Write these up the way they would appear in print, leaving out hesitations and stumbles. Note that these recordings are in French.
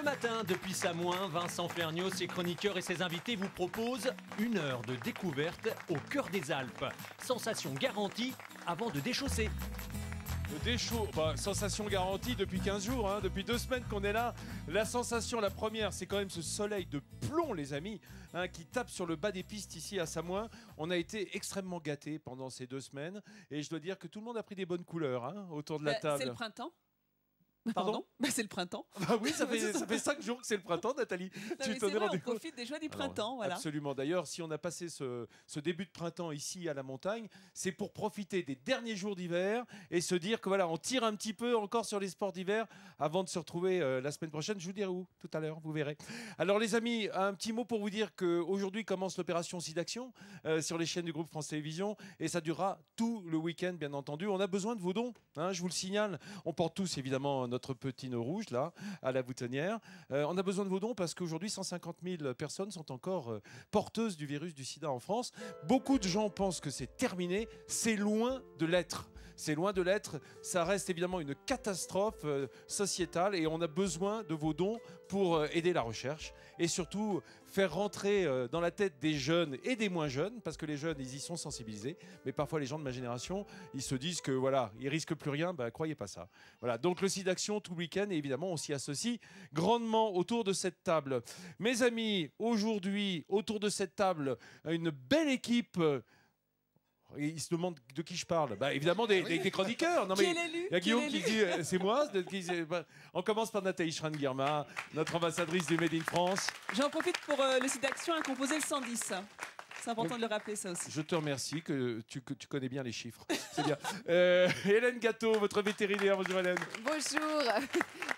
matin, depuis Samoin, Vincent Ferniaud, ses chroniqueurs et ses invités vous proposent une heure de découverte au cœur des Alpes. Sensation garantie avant de déchausser. Sensation garantie depuis 15 jours, hein, depuis 2 semaines qu'on est là. La sensation, la première, c'est quand même ce soleil de plomb, les amis, hein, qui tape sur le bas des pistes ici à Samoin. On a été extrêmement gâtés pendant ces 2 semaines et je dois dire que tout le monde a pris des bonnes couleurs, hein, autour de la table. C'est le printemps. Pardon? C'est le printemps. Ah oui, ça fait 5 jours que c'est le printemps, Nathalie. C'est vrai, on profite des joies du printemps. Voilà. Absolument. D'ailleurs, si on a passé ce début de printemps ici à la montagne, c'est pour profiter des derniers jours d'hiver et se dire que voilà, on tire un petit peu encore sur les sports d'hiver avant de se retrouver la semaine prochaine. Je vous dirai où tout à l'heure, vous verrez. Alors les amis, un petit mot pour vous dire qu'aujourd'hui commence l'opération SIDAction sur les chaînes du groupe France Télévisions et ça durera tout le week-end, bien entendu. On a besoin de vos dons, hein, je vous le signale. On porte tous évidemment notre petit nœud rouge là à la boutonnière. On a besoin de vos dons parce qu'aujourd'hui 150 000 personnes sont encore porteuses du virus du sida en France. Beaucoup de gens pensent que c'est terminé. C'est loin de l'être. C'est loin de l'être. Ça reste évidemment une catastrophe sociétale et on a besoin de vos dons pour aider la recherche et surtout faire rentrer dans la tête des jeunes et des moins jeunes, parce que les jeunes, ils y sont sensibilisés, mais parfois les gens de ma génération, ils se disent que voilà, ils risquent plus rien, croyez pas ça. Voilà, donc le SIDAction tout le week-end, et évidemment on s'y associe grandement autour de cette table. Mes amis, aujourd'hui, autour de cette table, une belle équipe. Il se demande de qui je parle. Évidemment des chroniqueurs. Non, mais il y a Guillaume qui dit c'est moi. On commence par Nathalie Schran-Guillermin, notre ambassadrice du Made in France. J'en profite pour le site d'action à composer le 110. C'est important de le rappeler, ça aussi. Je te remercie, que tu connais bien les chiffres. C'est bien. Hélène Gâteau, votre vétérinaire. Bonjour Hélène. Bonjour.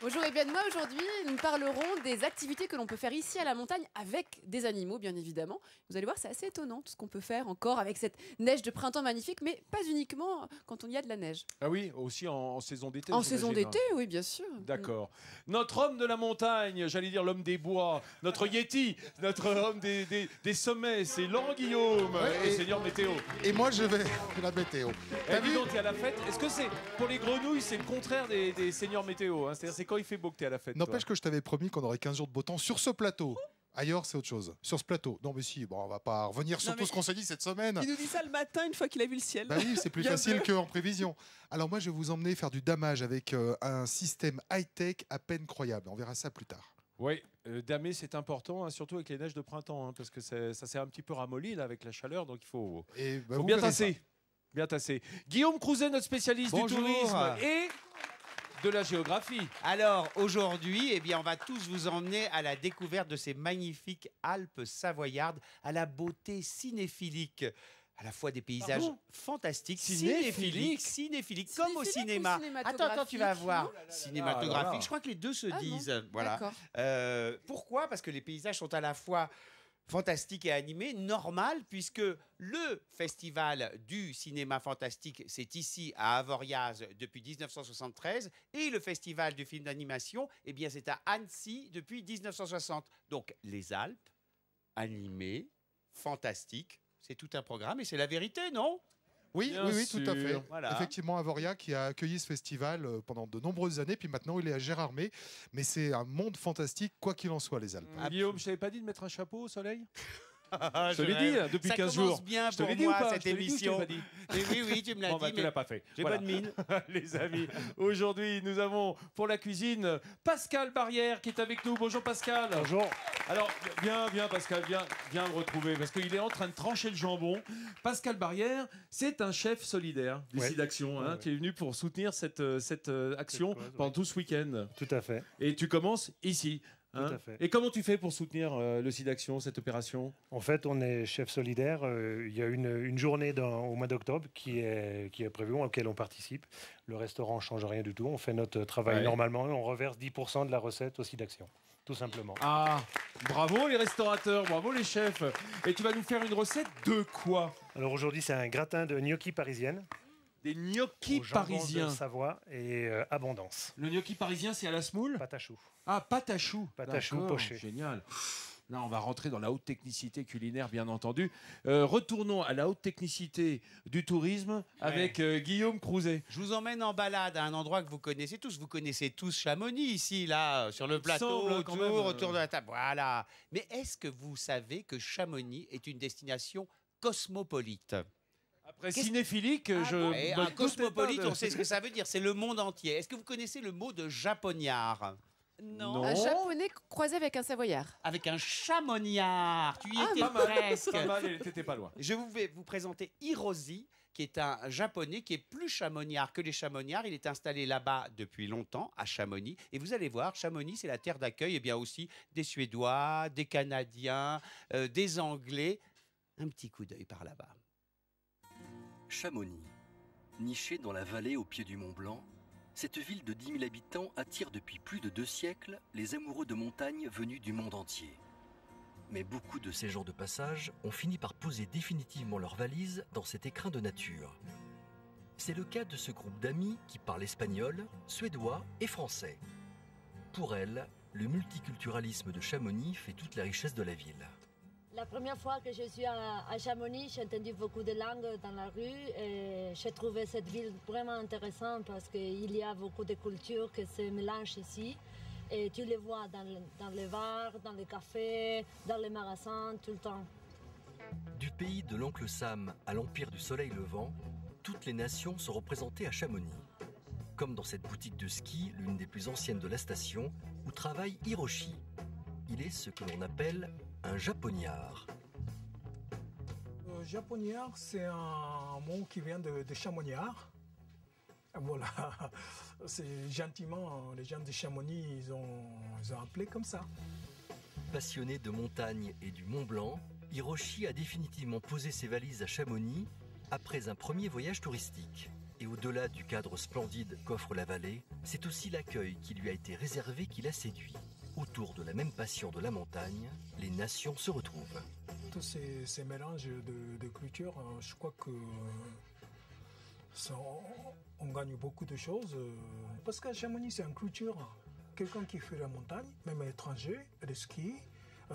Bonjour, et bien moi aujourd'hui, nous parlerons des activités que l'on peut faire ici à la montagne avec des animaux, bien évidemment. Vous allez voir, c'est assez étonnant tout ce qu'on peut faire encore avec cette neige de printemps magnifique, mais pas uniquement quand on y a de la neige. Ah oui, aussi en saison d'été. En saison d'été, oui, bien sûr. D'accord. Notre homme de la montagne, j'allais dire l'homme des bois, notre Yéti, notre homme des sommets, c'est Laurent Guillaume, le seigneur météo. Et moi, je vais la météo. T'as vu donc, il y a la fête. Est-ce que c'est pour les grenouilles, c'est le contraire des seigneurs météo, hein? C'est-à-dire, c'est quand il fait beau que t'es à la fête. N'empêche que je t'avais promis qu'on aurait 15 jours de beau temps sur ce plateau. Ailleurs, c'est autre chose. Sur ce plateau. Non, mais si, bon, on va pas revenir sur tout ce qu'on s'est dit cette semaine. Il nous dit ça le matin, une fois qu'il a vu le ciel. Bah oui, c'est plus facile qu'en prévision. Alors moi, je vais vous emmener faire du damage avec un système high-tech à peine croyable. On verra ça plus tard. Oui, damer, c'est important, hein, surtout avec les neiges de printemps, hein, parce que ça s'est un petit peu ramolli là, avec la chaleur, donc il faut bien tasser. Bien tasser. Guillaume Crouzet, notre spécialiste du tourisme et de la géographie. Alors aujourd'hui, eh bien, on va tous vous emmener à la découverte de ces magnifiques Alpes savoyardes, à la beauté cinéphilique. À la fois des paysages fantastiques, cinéphiliques, comme au cinéma. Attends, tu vas voir. Cinématographique, je crois que les deux se disent. Voilà. Pourquoi? Parce que les paysages sont à la fois fantastiques et animés, normal, puisque le festival du cinéma fantastique, c'est ici à Avoriaz depuis 1973, et le festival du film d'animation, eh bien, c'est à Annecy depuis 1960. Donc, les Alpes, animés, fantastiques, c'est tout un programme et c'est la vérité, non? Oui, tout à fait. Voilà. Effectivement, Avoria qui a accueilli ce festival pendant de nombreuses années, puis maintenant il est à Gérardmer. Mais c'est un monde fantastique, quoi qu'il en soit, les Alpes. Guillaume, je t'avais pas dit de mettre un chapeau au soleil? Je te l'ai dit depuis 15 jours. Ça commence bien je te pour l'ai dit moi, ou pas? cette émission. Oui, tu me l'as dit. Tu l'as pas fait. J'ai pas de mine. Les amis, aujourd'hui, nous avons pour la cuisine Pascal Barrière qui est avec nous. Bonjour Pascal. Bonjour. Alors, viens Pascal, viens me retrouver parce qu'il est en train de trancher le jambon. Pascal Barrière, c'est un chef solidaire du SIDAction, hein, qui est venu pour soutenir cette action pendant tout ce week-end. Tout à fait. Et tu commences ici. Hein? Tout à fait. Et comment tu fais pour soutenir le SIDAction, cette opération? En fait, on est chef solidaire. Il y a une journée au mois d'octobre qui est prévue, auquel on participe. Le restaurant ne change rien du tout. On fait notre travail normalement et on reverse 10% de la recette au SIDAction. Tout simplement. Ah, bravo les restaurateurs, bravo les chefs. Et tu vas nous faire une recette de quoi? Alors aujourd'hui, c'est un gratin de gnocchi parisienne. Des gnocchis parisiens. De Savoie et abondance. Le gnocchi parisien, c'est à la semoule? Pâte à choux. Ah, pâte à choux. Pâte à choux poché. Génial. Là, on va rentrer dans la haute technicité culinaire, bien entendu. Retournons à la haute technicité du tourisme avec Guillaume Crouzet. Je vous emmène en balade à un endroit que vous connaissez tous. Vous connaissez tous Chamonix ici, là, sur le plateau, autour de la table. Voilà. Mais est-ce que vous savez que Chamonix est une destination cosmopolite? Après cinéphilique, un cosmopolite, on sait ce que ça veut dire. C'est le monde entier. Est-ce que vous connaissez le mot de japonard? Non. Un japonais croisé avec un savoyard. Avec un chamoniard. Tu y étais pas mal, presque. Pas mal, t'étais pas loin. Je vais vous présenter Hiroshi, qui est un japonais qui est plus chamoniard que les chamoniards. Il est installé là-bas depuis longtemps, à Chamonix. Et vous allez voir, Chamonix, c'est la terre d'accueil, et bien aussi des Suédois, des Canadiens, des Anglais. Un petit coup d'œil par là-bas. Chamonix, nichée dans la vallée au pied du Mont Blanc, cette ville de 10 000 habitants attire depuis plus de 2 siècles les amoureux de montagne venus du monde entier. Mais beaucoup de ces gens de passage ont fini par poser définitivement leurs valises dans cet écrin de nature. C'est le cas de ce groupe d'amis qui parlent espagnol, suédois et français. Pour elles, le multiculturalisme de Chamonix fait toute la richesse de la ville. La première fois que je suis à Chamonix, j'ai entendu beaucoup de langues dans la rue et j'ai trouvé cette ville vraiment intéressante parce qu'il y a beaucoup de cultures qui se mélangent ici. Et tu les vois dans les bars, dans les cafés, dans les magasins, tout le temps. Du pays de l'oncle Sam à l'empire du soleil levant, toutes les nations sont représentées à Chamonix. Comme dans cette boutique de ski, l'une des plus anciennes de la station, où travaille Hiroshi. Il est ce que l'on appelle un japoniard. Japoniard, c'est un mot qui vient de chamoniard. Voilà, c'est gentiment, les gens de Chamonix, ils ont appelé comme ça. Passionné de montagne et du Mont Blanc, Hiroshi a définitivement posé ses valises à Chamonix après un premier voyage touristique. Et au-delà du cadre splendide qu'offre la vallée, c'est aussi l'accueil qui lui a été réservé qui l'a séduit. Autour de la même passion de la montagne, les nations se retrouvent. Tous ces mélanges de cultures, je crois que on gagne beaucoup de choses. Parce qu'à Chamonix, c'est une culture. Quelqu'un qui fait la montagne, même étranger, le ski,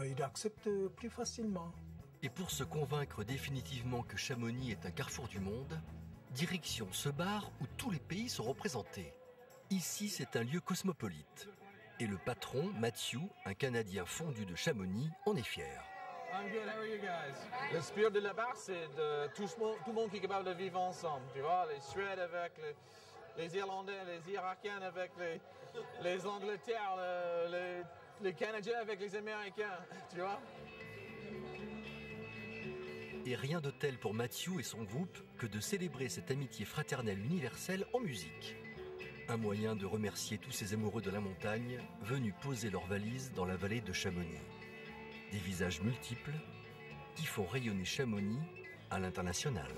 il accepte plus facilement. Et pour se convaincre définitivement que Chamonix est un carrefour du monde, direction ce bar où tous les pays sont représentés. Ici, c'est un lieu cosmopolite. Et le patron, Mathieu, un Canadien fondu de Chamonix, en est fier. I'm good, how are you guys? Le spirit de la barre, c'est de tout le monde qui est capable de vivre ensemble. Tu vois, les Suèdes avec les Irlandais, les Irakiens avec les Angleterres, les Canadiens avec les Américains, tu vois? Et rien de tel pour Mathieu et son groupe que de célébrer cette amitié fraternelle universelle en musique. Un moyen de remercier tous ces amoureux de la montagne venus poser leurs valises dans la vallée de Chamonix. Des visages multiples qui font rayonner Chamonix à l'international.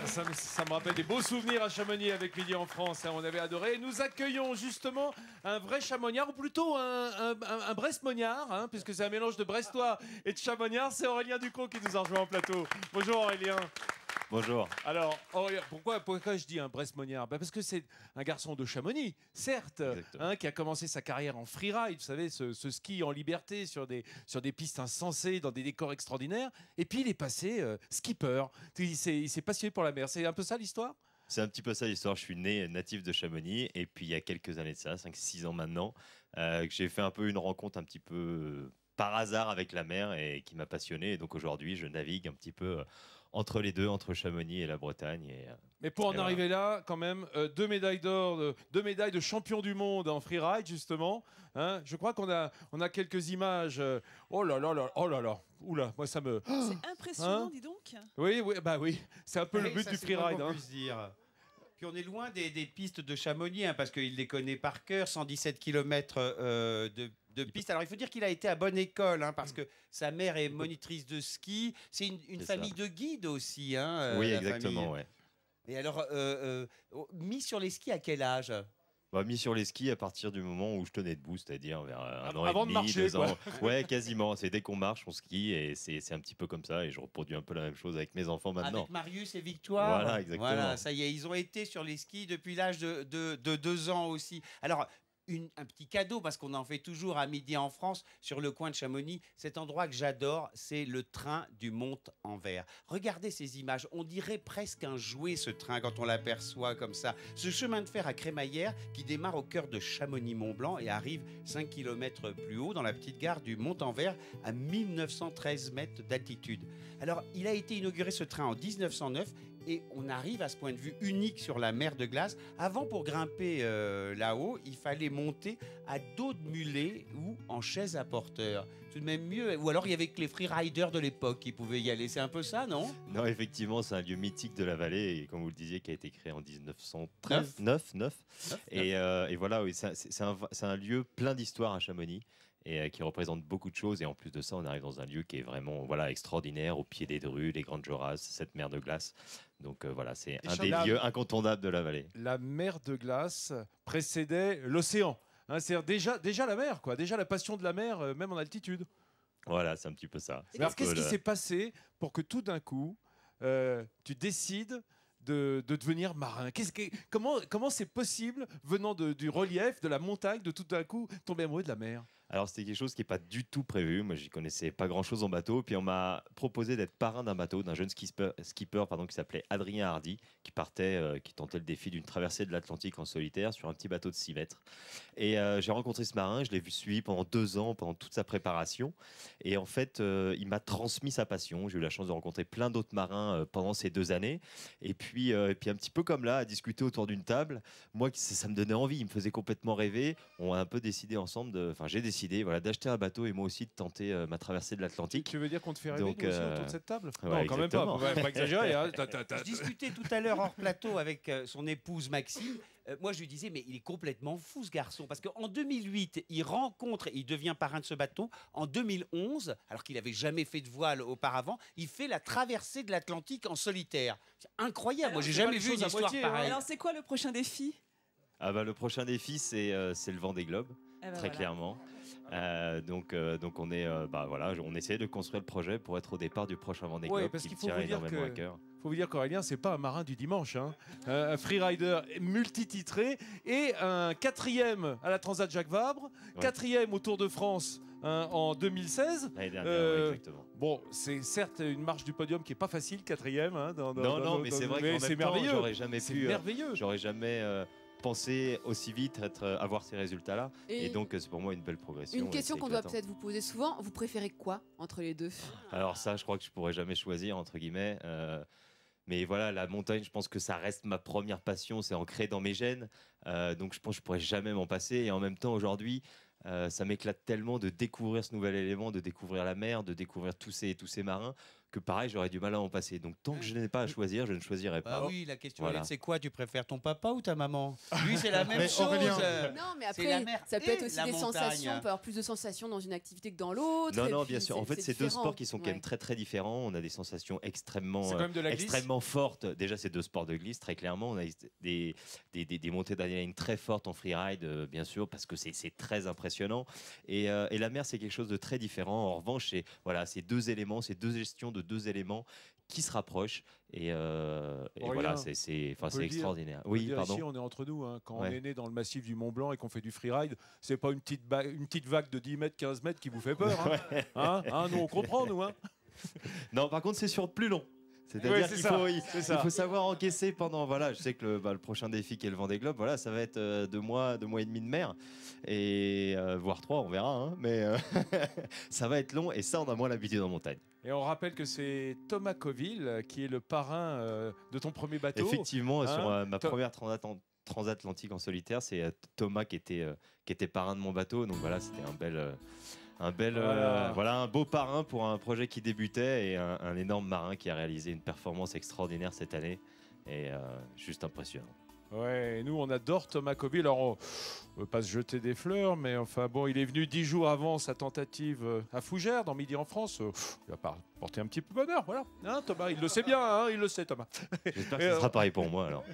Ça me rappelle des beaux souvenirs à Chamonix avec Midi en France, hein, on avait adoré. Et nous accueillons justement un vrai chamoniard, ou plutôt un brest-mognard, hein, puisque c'est un mélange de brestois et de chamoniard. C'est Aurélien Ducrot qui nous a rejoint en plateau. Bonjour Aurélien. Bonjour. Alors, Aurélien, pourquoi je dis un brest-mognard? Parce que c'est un garçon de Chamonix, certes, hein, qui a commencé sa carrière en freeride, vous savez, ce ski en liberté sur des pistes insensées, dans des décors extraordinaires. Et puis il est passé skipper. Il s'est passionné pour la mer. C'est un peu ça l'histoire? C'est un petit peu ça l'histoire. Je suis né natif de Chamonix et puis il y a quelques années de ça, 5-6 ans maintenant, que j'ai fait un peu une rencontre un petit peu par hasard avec la mer et qui m'a passionné. Et donc aujourd'hui, je navigue un petit peu entre les deux, entre Chamonix et la Bretagne. Mais pour en arriver là, quand même, 2 médailles d'or, 2 médailles de champion du monde en freeride, justement. Hein, je crois qu'on a quelques images. Oh là là là, oh là là. Oula, moi ça me... C'est impressionnant, Hein? dis donc. Oui, bah oui. C'est un peu le but du freeride. Hein. Dire. Puis on est loin des pistes de Chamonix, hein, parce qu'il les connaît par cœur, 117 km de pistes. Alors il faut dire qu'il a été à bonne école, hein, parce que sa mère est monitrice de ski. C'est une famille de guides aussi. Hein, oui, exactement, ouais. Et alors, mis sur les skis à quel âge? Mis sur les skis à partir du moment où je tenais debout, c'est-à-dire vers un an Avant et de demi, marcher, 2 ans. quoi. Ouais, quasiment. C'est dès qu'on marche, on skie et c'est un petit peu comme ça. Et je reproduis un peu la même chose avec mes enfants maintenant. Avec Marius et Victoire. Voilà, exactement. Voilà, ça y est, ils ont été sur les skis depuis l'âge de 2 ans aussi. Alors, un petit cadeau, parce qu'on en fait toujours à midi en France, sur le coin de Chamonix. Cet endroit que j'adore, c'est le train du Mont-en-Vert. Regardez ces images, on dirait presque un jouet, ce train, quand on l'aperçoit comme ça. Ce chemin de fer à crémaillère qui démarre au cœur de Chamonix-Mont-Blanc et arrive 5 km plus haut dans la petite gare du Mont-en-Vert à 1913 mètres d'altitude. Alors, il a été inauguré ce train en 1909 et on arrive à ce point de vue unique sur la mer de glace. Avant, pour grimper là-haut, il fallait monter à dos de mulet ou en chaise à porteur. Tout de même mieux. Ou alors, il y avait que les freeriders de l'époque qui pouvaient y aller. C'est un peu ça, non? Non, effectivement, c'est un lieu mythique de la vallée, et comme vous le disiez, qui a été créé en 1909. Et voilà, oui, c'est un lieu plein d'histoire à Chamonix. Et qui représente beaucoup de choses. Et en plus de ça, on arrive dans un lieu qui est vraiment extraordinaire, au pied des Drues, les Grandes Jorasses, cette mer de glace. Donc voilà, c'est un des lieux incontournables de la vallée. La mer de glace précédait l'océan. Hein, c'est-à-dire déjà la mer, quoi. Déjà la passion de la mer, même en altitude. Voilà, c'est un petit peu ça. Alors qu'est-ce qui s'est passé pour que tout d'un coup, tu décides de devenir marin? Comment c'est possible, venant du relief, de la montagne, de tout d'un coup tomber amoureux de la mer? Alors c'était quelque chose qui n'est pas du tout prévu. Moi, j'y connaissais pas grand-chose en bateau. Puis on m'a proposé d'être parrain d'un bateau, d'un jeune skipper qui s'appelait Adrien Hardy, qui tentait le défi d'une traversée de l'Atlantique en solitaire sur un petit bateau de 6 mètres. Et j'ai rencontré ce marin, je l'ai vu suivi pendant 2 ans, pendant toute sa préparation. Et en fait, il m'a transmis sa passion. J'ai eu la chance de rencontrer plein d'autres marins pendant ces 2 années. Et puis un petit peu comme là, à discuter autour d'une table, moi, ça me donnait envie, il me faisait complètement rêver. On a un peu décidé ensemble, j'ai décidé d'acheter un bateau et moi aussi de tenter ma traversée de l'Atlantique. Tu veux dire qu'on te fait rêver aussi autour de cette table? Ouais, non, quand même pas. Faut pas exagérer. Hein. Je discutais tout à l'heure hors plateau avec son épouse Maxime. Moi, je lui disais, mais il est complètement fou, ce garçon. Parce qu'en 2008, il devient parrain de ce bateau. En 2011, alors qu'il n'avait jamais fait de voile auparavant, il fait la traversée de l'Atlantique en solitaire. C'est incroyable. Moi, j'ai jamais vu une histoire pareille. Alors, c'est quoi le prochain défi? Le prochain défi, c'est le Vendée Globe, très clairement. Donc on est on essaie de construire le projet pour être au départ du prochain Vendée Globe, parce qui qu'il me tient énormément à cœur. Faut vous dire qu'Aurélien, c'est pas un marin du dimanche, hein. Un freerider multititré et un 4e à la Transat Jacques Vabre, 4e au Tour de France en 2016. L'année dernière, exactement. Bon, c'est certes une marche du podium qui est pas facile, 4e. Hein, mais c'est vrai qu'en même temps, j'aurais jamais pu. Merveilleux. J'aurais jamais penser aussi vite, avoir ces résultats-là. Et donc, c'est pour moi une belle progression. Une question qu'on doit peut-être vous poser souvent, vous préférez quoi entre les deux? Alors ça, je crois que je pourrais jamais choisir, entre guillemets. Mais voilà, la montagne, je pense que ça reste ma première passion, c'est ancré dans mes gènes. Donc je pense que je pourrais jamais m'en passer. Et en même temps, aujourd'hui, ça m'éclate tellement de découvrir ce nouvel élément, de découvrir la mer, de découvrir tous ces marins, que pareil, j'aurais du mal à en passer. Donc tant que je n'ai pas à choisir, je ne choisirai pas. Oui, la question c'est quoi? Tu préfères ton papa ou ta maman? Lui, c'est la même chose. Non, mais après, ça peut être aussi des sensations. On peut avoir plus de sensations dans une activité que dans l'autre. Non, bien sûr. En fait, c'est 2 sports qui sont quand même très très différents. On a des sensations extrêmement fortes. Déjà, c'est 2 sports de glisse, très clairement. On a des montées d'adrénaline très fortes en freeride, bien sûr, parce que c'est très impressionnant. Et la mer, c'est quelque chose de très différent. En revanche, c'est 2 éléments, c'est 2 gestions de 2 éléments qui se rapprochent et voilà, c'est extraordinaire. Oui, pardon. Ici, on est entre nous. Hein. Quand on est né dans le massif du Mont Blanc et qu'on fait du freeride, c'est pas une petite vague de 10 mètres, 15 mètres qui vous fait peur. Hein. Nous, on comprend, nous. Hein. Non, par contre, c'est sur plus long. C'est-à-dire qu'il faut savoir encaisser pendant. Voilà, je sais que le prochain défi qui est le Vendée Globe, ça va être 2 mois et demi de mer, et voire 3, on verra. Hein, mais ça va être long, et ça, on a moins l'habitude en montagne. Et on rappelle que c'est Thomas Coville qui est le parrain de ton premier bateau. Effectivement, sur ma première transatlantique en solitaire, c'est Thomas qui était parrain de mon bateau. Donc voilà, c'était un beau parrain pour un projet qui débutait, et un énorme marin qui a réalisé une performance extraordinaire cette année, et juste impressionnant. Ouais, nous on adore Thomas Kobi. Alors on ne veut pas se jeter des fleurs, mais enfin bon, il est venu 10 jours avant sa tentative à Fougères, dans Midi en France. Il va porter un petit peu bonheur, voilà. Hein, Thomas, il le sait bien, hein, il le sait, Thomas. J'espère que ce sera pareil pour moi alors.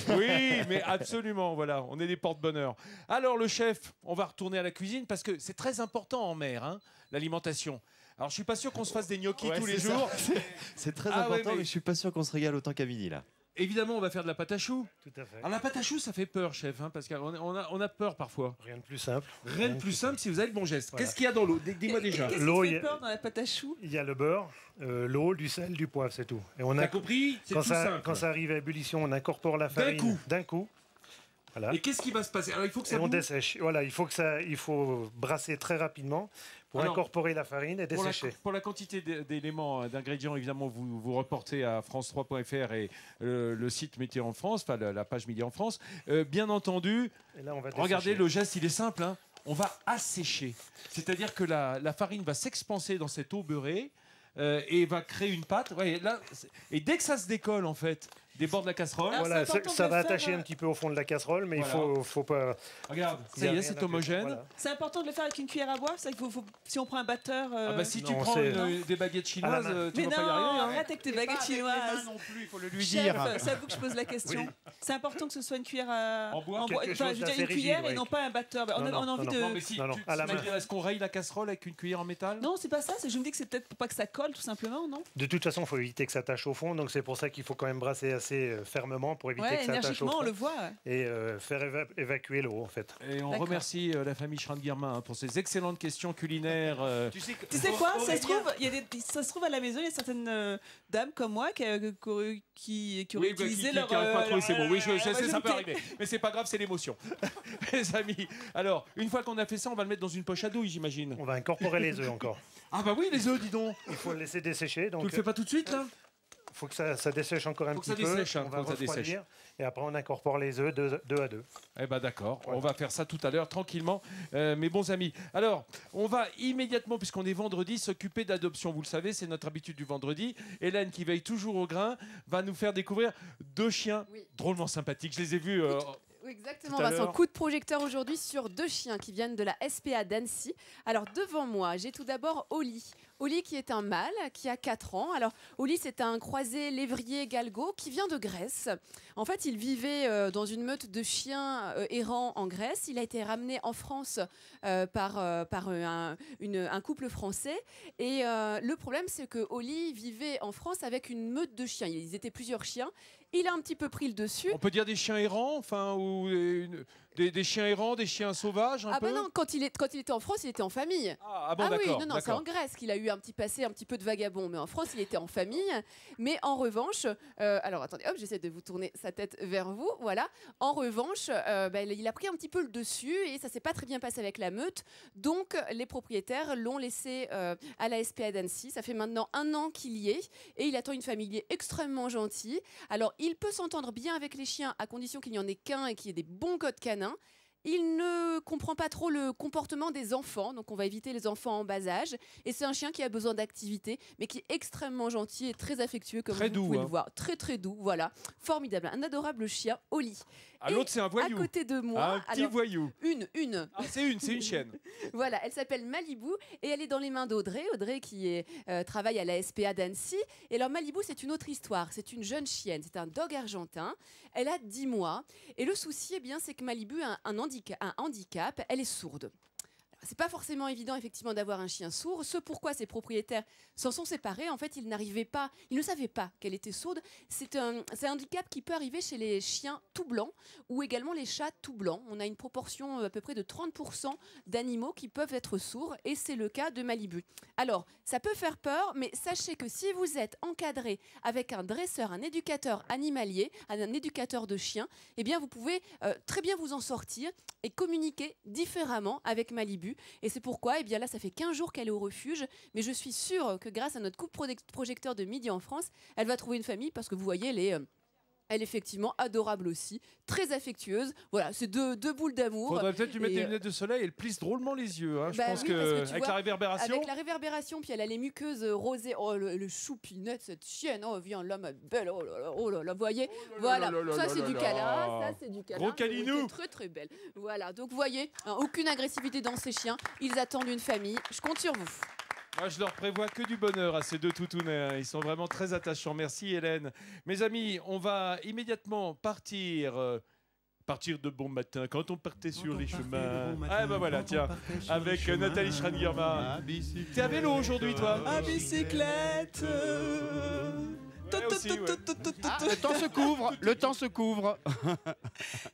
Oui, mais absolument, voilà, on est des porte-bonheur. Alors le chef, on va retourner à la cuisine parce que c'est très important en mer, hein, l'alimentation. Alors je suis pas sûr qu'on se fasse des gnocchis tous les jours. C'est très important, mais je suis pas sûr qu'on se régale autant qu'à midi là. Évidemment, on va faire de la pâte à choux. Tout à fait. Alors la pâte à choux, ça fait peur, chef, hein, parce qu'on a peur parfois. Rien de plus simple. Rien de plus simple si vous avez le bon geste. Voilà. Qu'est-ce qu'il y a dans l'eau? Dis-moi déjà. Qu'est-ce qui te fait peur dans la pâte à choux? Il y a le beurre, l'eau, du sel, du poivre, c'est tout. Et T'as compris? C'est tout simple. Quand ça arrive à ébullition, on incorpore la farine d'un coup. Voilà. Et qu'est-ce qui va se passer? Alors il faut que ça on boue. dessèche. Voilà, il faut brasser très rapidement pour incorporer la farine et dessécher. Pour la quantité d'éléments, d'ingrédients, évidemment, vous reportez à france3.fr et le site Météo en France, enfin la page Midi en France. Bien entendu, et là, on va regardez, le geste, il est simple. Hein. On va assécher. C'est-à-dire que la farine va s'expanser dans cette eau beurrée et va créer une pâte. Ouais, là, et dès que ça se décolle, en fait, des bords de la casserole. Voilà, ça va attacher un petit peu au fond de la casserole, mais voilà. il faut pas. Regarde, ça y est, c'est homogène. Voilà. C'est important de le faire avec une cuillère à boire. C'est qu'il faut, si on prend un batteur. Si tu prends des baguettes chinoises, tu vas pas y arriver. Hein. Arrête avec tes baguettes chinoises. Non plus, il faut le lui Chef, dire. c'est à vous que je pose la question. Oui. C'est important que ce soit une cuillère en bois. Enfin, je veux dire une cuillère et non pas un batteur. On a envie de. Non, mais si, est-ce qu'on raye la casserole avec une cuillère en métal? Non, c'est pas ça. Je me dis que c'est peut-être pour pas que ça colle, tout simplement, non? De toute façon, il faut éviter que ça tâche au fond, donc c'est pour ça qu'il faut quand même brasser assez fermement pour éviter que ça tâche au fond. On le voit. Et faire évacuer l'eau, en fait. Et on remercie la famille Schramm-Guillermin pour ces excellentes questions culinaires. Tu sais quoi, ça se trouve à la maison, il y a certaines dames comme moi qui auraient utilisé leur... c'est bon, oui, ça peut arriver. Mais c'est pas grave, c'est l'émotion. Les amis, alors, une fois qu'on a fait ça, on va le mettre dans une poche à douille, j'imagine. On va incorporer les œufs encore. Ah bah oui, les œufs, dis donc. Il faut le laisser dessécher. Donc, tu le fais pas tout de suite, là? Il faut que ça dessèche encore un petit peu. On va refroidir. Et après, on incorpore les œufs deux à deux. Eh ben d'accord, on va faire ça tout à l'heure tranquillement, mes bons amis. Alors, on va immédiatement, puisqu'on est vendredi, s'occuper d'adoption. Vous le savez, c'est notre habitude du vendredi. Hélène, qui veille toujours au grain, va nous faire découvrir 2 chiens drôlement sympathiques. Je les ai vus... Oui, exactement, Vincent. Coup de projecteur aujourd'hui sur 2 chiens qui viennent de la SPA d'Annecy. Alors, devant moi, j'ai tout d'abord Oli. Oli qui est un mâle, qui a 4 ans. Alors, Oli, c'est un croisé lévrier-galgo qui vient de Grèce. En fait, il vivait dans une meute de chiens errants en Grèce. Il a été ramené en France par un couple français. Et le problème, c'est que Oli vivait en France avec une meute de chiens. Ils étaient plusieurs chiens. Il a un petit peu pris le dessus. On peut dire des chiens errants, enfin, ou des chiens errants, des chiens sauvages, un peu. Non, quand il était en France, il était en famille. Ah bon, oui, d'accord. non, c'est en Grèce qu'il a eu un petit peu de vagabond, mais en France, il était en famille. Mais en revanche, alors attendez, hop, j'essaie de vous tourner sa tête vers vous, voilà. En revanche, il a pris un petit peu le dessus et ça s'est pas très bien passé avec la meute. Donc, les propriétaires l'ont laissé à la SPA d'Annecy. Ça fait maintenant 1 an qu'il y est et il attend une famille extrêmement gentille. Alors, il peut s'entendre bien avec les chiens à condition qu'il n'y en ait qu'un et qu'il y ait des bons codes canins. Il ne comprend pas trop le comportement des enfants, donc on va éviter les enfants en bas âge. Et c'est un chien qui a besoin d'activité, mais qui est extrêmement gentil et très affectueux, comme vous pouvez le voir. Très très doux, voilà. Formidable, un adorable chien, Oli. L'autre, c'est un voyou. À côté de moi... Un petit voyou. Une. Ah, c'est une chienne. Voilà, elle s'appelle Malibu et elle est dans les mains d'Audrey. Audrey qui travaille à la SPA d'Annecy. Et alors Malibu, c'est une autre histoire. C'est une jeune chienne, c'est un dog argentin. Elle a 10 mois. Et le souci, c'est que Malibu a un handicap. Elle est sourde. C'est pas forcément évident effectivement d'avoir un chien sourd. Ce pourquoi ses propriétaires s'en sont séparés. En fait, ils ne savaient pas qu'elle était sourde. C'est un handicap qui peut arriver chez les chiens tout blancs ou également les chats tout blancs. On a une proportion à peu près de 30% d'animaux qui peuvent être sourds et c'est le cas de Malibu. Alors, ça peut faire peur, mais sachez que si vous êtes encadré avec un dresseur, un éducateur animalier, un éducateur de chiens, eh bien vous pouvez très bien vous en sortir et communiquer différemment avec Malibu. Et c'est pourquoi, là, ça fait 15 jours qu'elle est au refuge, mais je suis sûre que grâce à notre coup de projecteur de Midi en France, elle va trouver une famille parce que vous voyez, Elle est effectivement adorable aussi, très affectueuse. Voilà, c'est deux boules d'amour. Faudrait peut-être lui mettre des lunettes de soleil. Elle plisse drôlement les yeux. Hein. Je pense oui, que tu avec vois, la réverbération. Avec la réverbération, puis elle a les muqueuses rosées. Oh, le choupinette, cette chienne. Oh, viens là, ma belle. Oh là là, vous voyez. Voilà, ça c'est du câlin. Ça c'est du câlin. Gros câlinou. Très très belle. Voilà, donc vous voyez, hein, aucune agressivité dans ces chiens. Ils attendent une famille. Je compte sur vous. Moi, je leur prévois que du bonheur à ces deux toutous-nés. Ils sont vraiment très attachants. Merci, Hélène. Mes amis, on va immédiatement partir de bon matin, quand on partait sur les chemins. Ah ben voilà, tiens, avec Nathalie Schrann-Guillermin. T'es à vélo aujourd'hui, toi? À bicyclette. Le temps se couvre, le temps se couvre.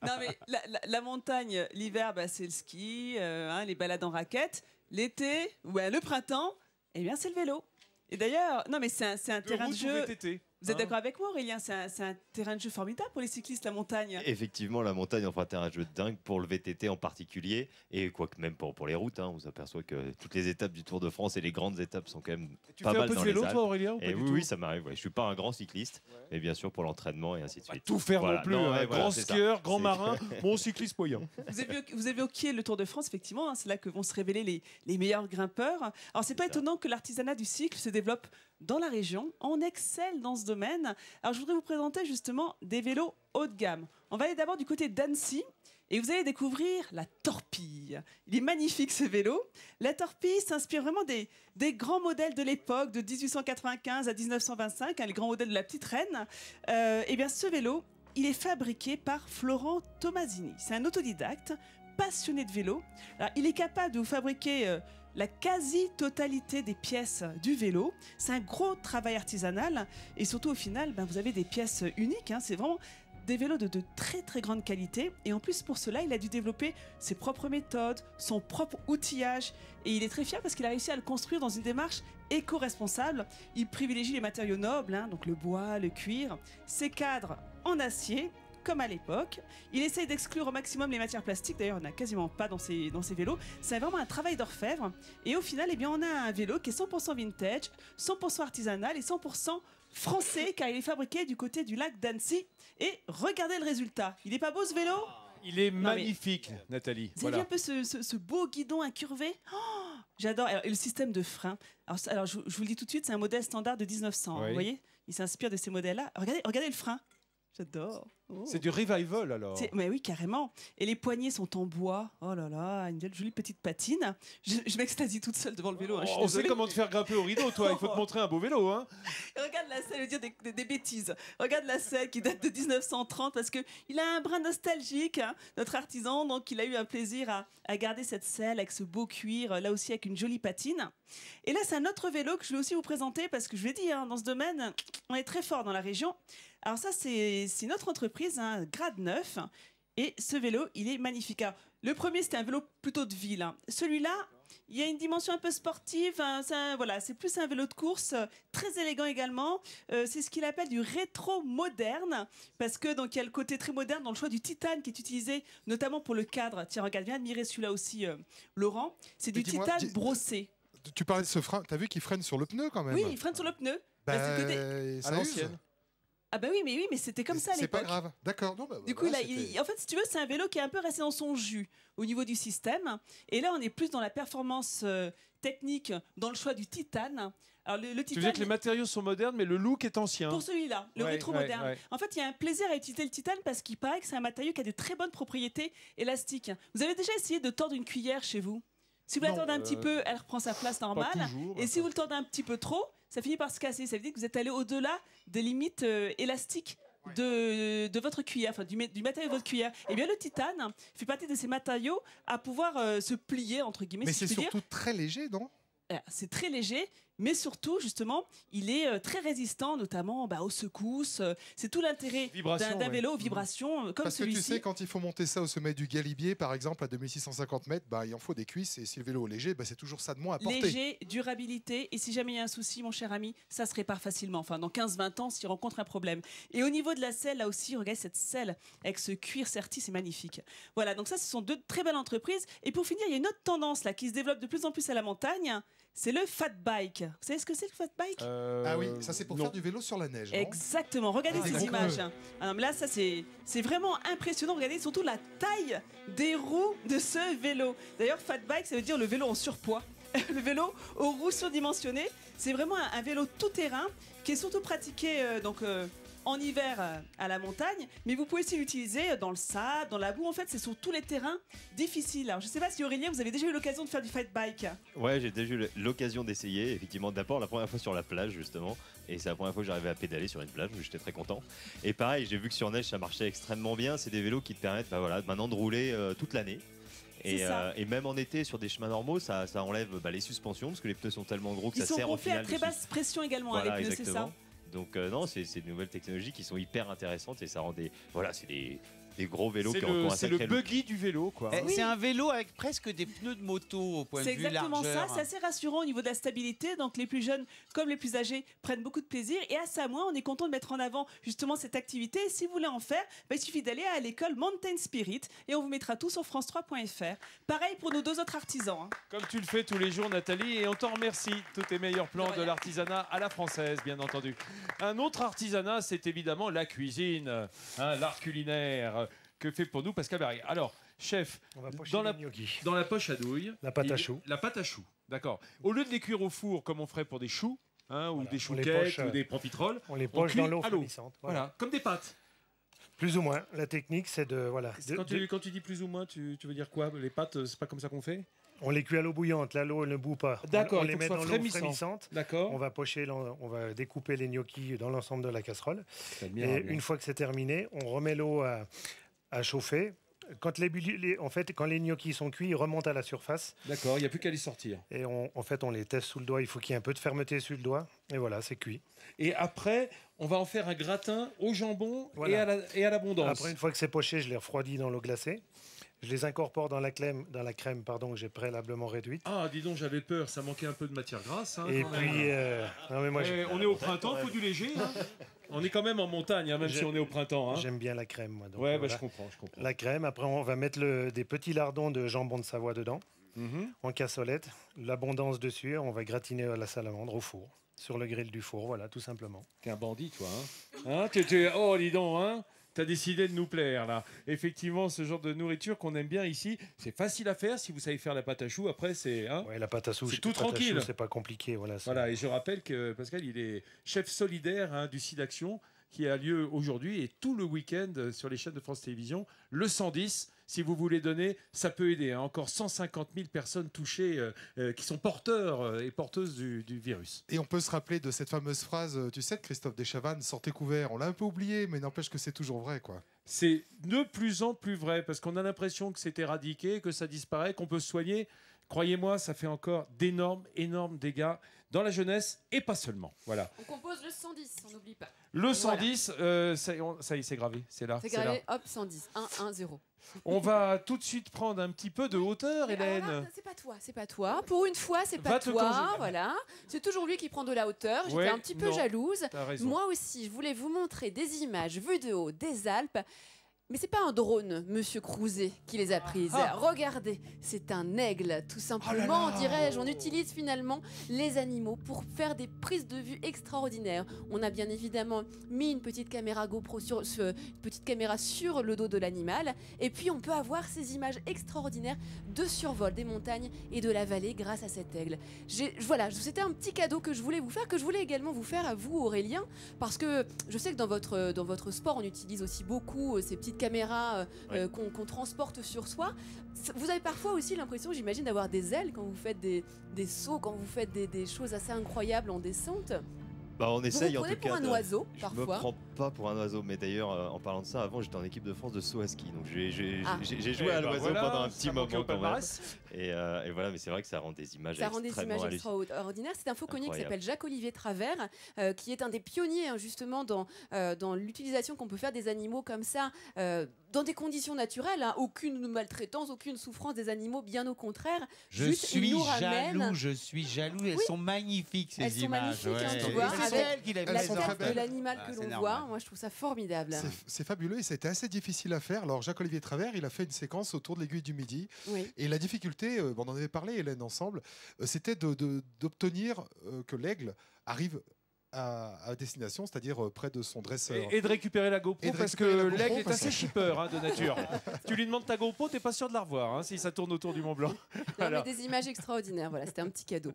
Non mais la montagne, l'hiver, c'est le ski, les balades en raquette. L'été, le printemps, eh bien c'est le vélo. Et d'ailleurs, non mais c'est un terrain de jeu. Vous êtes d'accord avec moi, Aurélien? C'est un terrain de jeu formidable pour les cyclistes, la montagne. Effectivement, la montagne offre un terrain de jeu dingue pour le VTT en particulier, et quoique même pour les routes. On s'aperçoit que toutes les étapes du Tour de France et les grandes étapes sont quand même pas mal dans les Alpes. Tu fais un peu de vélo, toi, Aurélien, ou pas du tout? Oui, ça m'arrive. Ouais. Je suis pas un grand cycliste, mais bien sûr pour l'entraînement et ainsi de suite. Tout faire non plus. Grand skieur, grand marin, bon cycliste moyen. Vous avez évoqué le Tour de France, effectivement. C'est là que vont se révéler les meilleurs grimpeurs. Alors c'est pas étonnant que l'artisanat du cycle se développe dans la région. On excelle dans ce domaine. Alors je voudrais vous présenter justement des vélos haut de gamme. On va aller d'abord du côté d'Annecy et vous allez découvrir la Torpille. Il est magnifique ce vélo. La Torpille s'inspire vraiment des grands modèles de l'époque, de 1895 à 1925, les grands modèles de la petite reine. Et bien ce vélo, il est fabriqué par Florent Tomasini. C'est un autodidacte, passionné de vélo. Alors, il est capable de vous fabriquer la quasi-totalité des pièces du vélo. C'est un gros travail artisanal et surtout au final, vous avez des pièces uniques. C'est vraiment des vélos de très très grande qualité et en plus pour cela, il a dû développer ses propres méthodes, son propre outillage et il est très fier parce qu'il a réussi à le construire dans une démarche éco-responsable. Il privilégie les matériaux nobles, donc le bois, le cuir, ses cadres en acier comme à l'époque. Il essaye d'exclure au maximum les matières plastiques. D'ailleurs, on n'a quasiment pas dans ces vélos. C'est vraiment un travail d'orfèvre. Et au final, on a un vélo qui est 100% vintage, 100% artisanal et 100% français, car il est fabriqué du côté du lac d'Annecy. Et regardez le résultat. Il n'est pas beau ce vélo? Il est magnifique, Nathalie. Vous avez vu un peu ce beau guidon incurvé? J'adore. Et le système de frein. Alors je vous le dis tout de suite, c'est un modèle standard de 1900. Vous voyez? Il s'inspire de ces modèles-là. Regardez le frein. J'adore. Oh. C'est du revival alors. Mais oui, carrément. Et les poignées sont en bois. Oh là là, une jolie petite patine. Je m'extasie toute seule devant le vélo. On sait comment te faire grimper au rideau, toi. Il faut te montrer un beau vélo. Regarde la selle, je veux dire des bêtises. Regarde la selle qui date de 1930 parce qu'il a un brin nostalgique, notre artisan. Donc il a eu un plaisir à garder cette selle avec ce beau cuir, là aussi avec une jolie patine. Et là, c'est un autre vélo que je vais aussi vous présenter parce que je vous l'ai dit, dans ce domaine, on est très fort dans la région. Alors ça, c'est notre entreprise, Grade 9. Et ce vélo, il est magnifique. Alors, le premier, c'était un vélo plutôt de ville. Celui-là, il y a une dimension un peu sportive. C'est plus un vélo de course, très élégant également. C'est ce qu'il appelle du rétro-moderne. Parce que donc il y a le côté très moderne dans le choix du titane qui est utilisé notamment pour le cadre. Tiens, regarde, viens admirer celui-là aussi, Laurent. C'est du titane brossé. Tu parlais de ce frein. T'as vu qu'il freine sur le pneu quand même? Oui, il freine sur le pneu. À l'ancienne. Ah bah oui, mais c'était comme ça à l'époque. C'est pas grave, d'accord. Du coup, en fait, si tu veux, c'est un vélo qui est un peu resté dans son jus au niveau du système. Et là, on est plus dans la performance technique, dans le choix du titane. Alors, le titane, tu veux dire que les matériaux sont modernes, mais le look est ancien. Pour celui-là, le rétro-moderne. Ouais. En fait, il y a un plaisir à utiliser le titane parce qu'il paraît que c'est un matériau qui a de très bonnes propriétés élastiques. Vous avez déjà essayé de tordre une cuillère chez vous? Si vous la tordez un petit peu, elle reprend sa place normale. Et si vous le tordez un petit peu trop, ça finit par se casser. Ça veut dire que vous êtes allé au-delà des limites élastiques de votre cuillère, du matériau de votre cuillère. Et bien le titane fait partie de ces matériaux à pouvoir se plier, entre guillemets. Mais c'est surtout très léger, non? C'est très léger, mais surtout, justement, il est très résistant, notamment aux secousses. C'est tout l'intérêt d'un vélo aux vibrations comme Parce que celui-ci. tu sais, quand il faut monter ça au sommet du Galibier, par exemple, à 2650 mètres, il en faut des cuisses. Et si le vélo est léger, c'est toujours ça de moins à porter. Léger, durabilité. Et si jamais il y a un souci, mon cher ami, ça se répare facilement. Enfin, dans 15-20 ans, s'il rencontre un problème. Et au niveau de la selle, là aussi, regardez cette selle avec ce cuir serti, c'est magnifique. Voilà, donc ça, ce sont deux très belles entreprises. Et pour finir, il y a une autre tendance là qui se développe de plus en plus à la montagne. c'est le fat bike. Vous savez ce que c'est le fat bike? Ah oui, ça c'est pour faire du vélo sur la neige. Non Exactement, regardez ces gros images. pneus. Alors là, ça c'est vraiment impressionnant. Regardez surtout la taille des roues de ce vélo. D'ailleurs, fat bike, ça veut dire le vélo en surpoids. Le vélo aux roues surdimensionnées. C'est vraiment un vélo tout-terrain qui est surtout pratiqué en hiver à la montagne, mais vous pouvez aussi l'utiliser dans le sable, dans la boue. En fait, c'est sur tous les terrains difficiles. Alors, je ne sais pas si Aurélien, vous avez déjà eu l'occasion de faire du fat bike. Ouais, j'ai déjà eu l'occasion d'essayer, effectivement, d'abord la première fois sur la plage, justement, et c'est la première fois que j'arrivais à pédaler sur une plage, donc j'étais très content. Et pareil, j'ai vu que sur neige, ça marchait extrêmement bien. C'est des vélos qui te permettent maintenant de rouler toute l'année. Et même en été, sur des chemins normaux, ça enlève les suspensions, parce que les pneus sont tellement gros que Ils ça sert au sont final. faits à très basse pression également, Voilà, les pneus, c'est ça. exactement. Donc non, c'est des nouvelles technologies qui sont hyper intéressantes et ça rend c'est des gros vélos qui ont un C'est sacré le look. buggy du vélo, quoi. C'est un vélo avec presque des pneus de moto au point de C'est vue exactement largeur. ça, c'est assez rassurant au niveau de la stabilité. Donc les plus jeunes comme les plus âgés prennent beaucoup de plaisir. Et à Samoa, on est content de mettre en avant justement cette activité. Et si vous voulez en faire, il suffit d'aller à l'école Mountain Spirit et on vous mettra tout sur france3.fr. Pareil pour nos deux autres artisans. Hein. Comme tu le fais tous les jours, Nathalie, et on t'en remercie. Tous tes meilleurs plans de l'artisanat à la française, bien entendu. Un autre artisanat, c'est évidemment la cuisine, l'art culinaire. Que fait pour nous Pascal Berry? Alors, chef, dans la poche à douille, la pâte à choux. La pâte à choux, d'accord. Au lieu de les cuire au four comme on ferait pour des choux, ou des on les chouquettes, poche, ou des profiteroles, on les poche cuit dans l'eau à l'eau. frémissante. Voilà, comme des pâtes. Plus ou moins. La technique, c'est de Quand tu dis plus ou moins, tu veux dire quoi? Les pâtes, c'est pas comme ça qu'on fait? On les cuit à l'eau bouillante, là l'eau ne bout pas. D'accord, on il les faut met que ce dans soit l'eau frémissant. frémissante. D'accord. On va découper les gnocchis dans l'ensemble de la casserole. Bien, et bien. une fois que c'est terminé, on remet l'eau à chauffer. Quand les gnocchis sont cuits, ils remontent à la surface. D'accord, il n'y a plus qu'à les sortir. Et on les teste sous le doigt. Il faut qu'il y ait un peu de fermeté sur le doigt. Et voilà, c'est cuit. Et après, on va en faire un gratin au jambon Voilà. et à l'abondance. Après, une fois que c'est poché, je les refroidis dans l'eau glacée. Je les incorpore dans la crème que j'ai préalablement réduite. Ah, dis donc, j'avais peur, ça manquait un peu de matière grasse. Et quand puis, même. non, mais moi, On est au printemps, il faut du léger. On est quand même en montagne, même si on est au printemps. J'aime bien la crème, moi. Donc, ouais, voilà. je comprends. La crème, après, on va mettre des petits lardons de jambon de Savoie dedans, en cassolette, l'abondance dessus, on va gratiner à la salamandre au four, sur le grill du four, voilà, tout simplement. T'es un bandit, toi. Oh, dis donc, hein. T'as décidé de nous plaire, là. Effectivement, ce genre de nourriture qu'on aime bien ici, c'est facile à faire si vous savez faire la pâte à choux. Après, c'est... Ouais, la pâte à choux, c'est tout tranquille. C'est pas compliqué. Voilà, et je rappelle que Pascal, il est chef solidaire du site d'action qui a lieu aujourd'hui et tout le week-end sur les chaînes de France Télévisions. Le 110, si vous voulez donner, ça peut aider. Encore 150 000 personnes touchées qui sont porteurs et porteuses du virus. Et on peut se rappeler de cette fameuse phrase, tu sais, de Christophe Deschavannes, sortez couverts. On l'a un peu oublié, mais n'empêche que c'est toujours vrai, quoi. C'est de plus en plus vrai, parce qu'on a l'impression que c'est éradiqué, que ça disparaît, qu'on peut se soigner. Croyez-moi, ça fait encore d'énormes dégâts dans la jeunesse et pas seulement. Voilà. On compose le 110, on n'oublie pas. Le 110, ça y est, c'est gravé. C'est là. C'est gravé, hop, 110, 1, 1, 0. On va tout de suite prendre un petit peu de hauteur, Et Hélène. alors là, c'est pas toi. Pour une fois, c'est Va pas te toi. corriger. Voilà. C'est toujours lui qui prend de la hauteur. J'étais Ouais, un petit peu non, jalouse. t'as raison. Moi aussi, je voulais vous montrer des images vues de haut des Alpes. Mais c'est pas un drone, Monsieur Crouzet, qui les a prises. Regardez, c'est un aigle, tout simplement, dirais-je. On utilise finalement les animaux pour faire des prises de vue extraordinaires. On a bien évidemment mis une petite caméra GoPro sur le dos de l'animal, et puis on peut avoir ces images extraordinaires de survol des montagnes et de la vallée grâce à cet aigle. Voilà, c'était un petit cadeau que je voulais vous faire, que je voulais également vous faire à vous, Aurélien, parce que je sais que dans votre sport, on utilise aussi beaucoup ces petites caméras qu'on transporte sur soi. Vous avez parfois aussi l'impression, j'imagine, d'avoir des ailes quand vous faites des sauts, quand vous faites des choses assez incroyables en descente. On essaye vous en tout prenez pour cas. un oiseau, Je parfois. me prends pas pour un oiseau, mais d'ailleurs, en parlant de ça, avant j'étais en équipe de France de saut à ski, donc j'ai joué à l'oiseau pendant un petit moment quand même. Et voilà, mais c'est vrai que ça rend des images extraordinaires. C'est un fauconnier qui s'appelle Jacques-Olivier Travers, qui est un des pionniers justement dans l'utilisation qu'on peut faire des animaux comme ça dans des conditions naturelles, hein, aucune maltraitance, aucune souffrance des animaux, bien au contraire. Je Juste, ils suis nous ramènent- jaloux, je suis jaloux. Elles Oui. sont magnifiques ces Elles sont images. magnifiques, hein, ouais. tu vois, C'est avec elle qui les la présente. tête de l'animal Ah, que c'est l'on normal. voit. Moi, je trouve ça formidable. C'est fabuleux et ça a été assez difficile à faire. Alors Jacques-Olivier Travers, il a fait une séquence autour de l'aiguille du Midi. Oui. Et la difficulté, on en avait parlé Hélène ensemble, c'était d'obtenir que l'aigle arrive à destination, c'est-à-dire près de son dresseur. Et de récupérer la GoPro Et de parce que récupérer la GoPro, l'aigle est parce assez que- shipper hein, de nature. Tu lui demandes ta GoPro, t'es pas sûr de la revoir hein, si ça tourne autour du Mont Blanc. Non, Voilà. mais des images extraordinaires. Voilà, c'était un petit cadeau.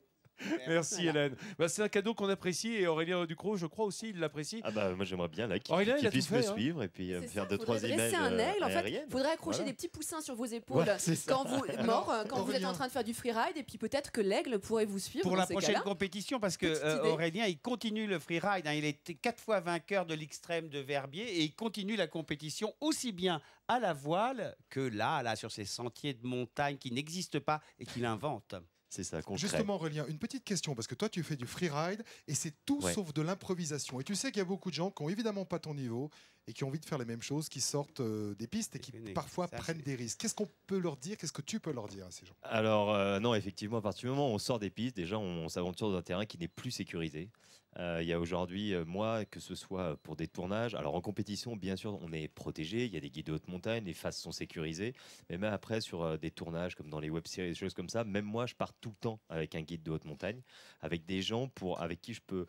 Merci Voilà. Hélène. Bah, c'est un cadeau qu'on apprécie et Aurélien Ducrot, je crois aussi, il l'apprécie. Ah bah moi j'aimerais bien là qu'il Aurélien, il a puisse tout me fait, hein. suivre et puis C'est faire ça, deux trois faudrait images dresser un aigle. En fait, aériennes. faudrait accrocher Voilà. des petits poussins sur vos épaules Ouais, c'est ça. quand vous quand vous êtes Aurélien. en train de faire du freeride, et puis peut-être que l'aigle pourrait vous suivre Pour dans la ces prochaine cas-là. compétition, parce que Petite idée. Aurélien, il continue le freeride. Hein, il est 4 fois vainqueur de l'extrême de Verbier et il continue la compétition aussi bien à la voile que là, sur ces sentiers de montagne qui n'existent pas et qu'il invente. C'est ça, concret. Justement, Aurélien, une petite question, parce que toi, tu fais du freeride et c'est tout Ouais. sauf de l'improvisation. Et tu sais qu'il y a beaucoup de gens qui n'ont évidemment pas ton niveau et qui ont envie de faire les mêmes choses, qui sortent des pistes et qui Déconner. parfois Ça, prennent c'est- des risques. Qu'est-ce qu'on peut leur dire? Qu'est-ce que tu peux leur dire à ces gens? Alors non, effectivement, à partir du moment où on sort des pistes, déjà on s'aventure dans un terrain qui n'est plus sécurisé. Il y a aujourd'hui, moi, que ce soit pour des tournages, alors en compétition, bien sûr, on est protégé, il y a des guides de haute montagne, les faces sont sécurisées, mais même après, sur des tournages comme dans les web-séries, des choses comme ça, même moi, je pars tout le temps avec un guide de haute montagne, avec des gens avec qui je peux...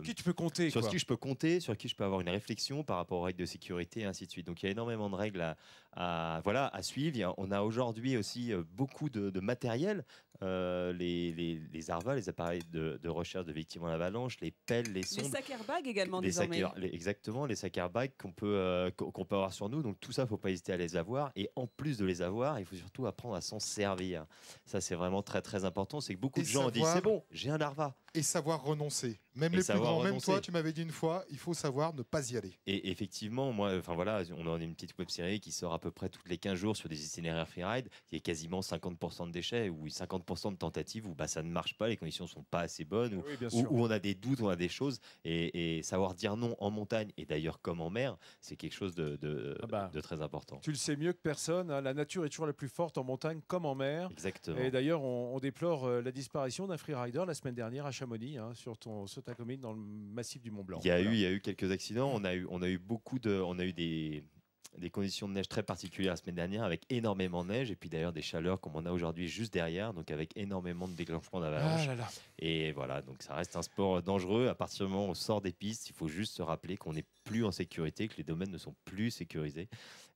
Qui tu peux compter sur quoi. qui je peux compter, sur qui je peux avoir une réflexion par rapport aux règles de sécurité et ainsi de suite. Donc il y a énormément de règles à suivre. On a aujourd'hui aussi beaucoup de matériel, les ARVA, les appareils de recherche de victimes en avalanche, les pelles, les Les sondes. sacs airbags également Les désormais. exactement, les sacs airbags qu'on peut avoir sur nous. Donc tout ça, il ne faut pas hésiter à les avoir. Et en plus de les avoir, il faut surtout apprendre à s'en servir. Ça, c'est vraiment très très important. C'est que beaucoup Et de gens disent savoir- c'est bon, j'ai un ARVA. Et savoir renoncer. Même Et les plus savoir grands, même renoncer. toi, tu m'avais dit une fois, il faut savoir ne pas y aller. Et effectivement, moi, enfin voilà, on a une petite web série qui sort à peu près toutes les 15 jours sur des itinéraires freeride. Il y a quasiment 50% de déchets ou 50% de tentatives où bah, ça ne marche pas, les conditions ne sont pas assez bonnes, ou Oui, bien où, sûr. où on a des doutes, on a des choses. Et savoir dire non en montagne, et d'ailleurs comme en mer, c'est quelque chose de très important. Tu le sais mieux que personne, hein, la nature est toujours la plus forte en montagne comme en mer. Exactement. Et d'ailleurs, on déplore la disparition d'un freerider la semaine dernière à Chamonix, hein, sur ta commune dans le massif du Mont Blanc. Il y a eu quelques accidents. On a eu des conditions de neige très particulières la semaine dernière avec énormément de neige et puis d'ailleurs des chaleurs comme on a aujourd'hui juste derrière, donc avec énormément de déclenchement d'avalanches. Ah là là. Et voilà, donc ça reste un sport dangereux. À partir du moment où on sort des pistes, il faut juste se rappeler qu'on n'est plus en sécurité, que les domaines ne sont plus sécurisés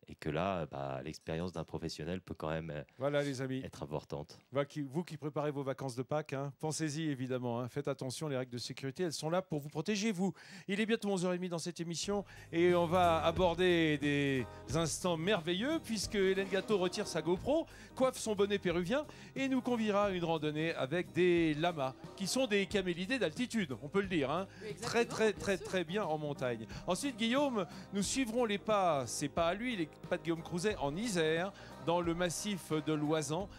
et que là, bah, l'expérience d'un professionnel peut quand même Voilà les amis. être importante. Vous qui préparez vos vacances de Pâques, hein, pensez-y évidemment. Hein, faites attention, les règles de sécurité, elles sont là pour vous protéger, vous. Il est bientôt 11h30 dans cette émission et on va aborder des instants merveilleux puisque Hélène Gâteau retire sa GoPro, coiffe son bonnet péruvien et nous conviera à une randonnée avec des lamas qui sont des camélidés d'altitude, on peut le dire. Hein. Très très très très bien en montagne. Ensuite, Guillaume, nous suivrons les pas, c'est pas à lui, les pas de Guillaume Crouzet en Isère, dans le massif de l'Oisan,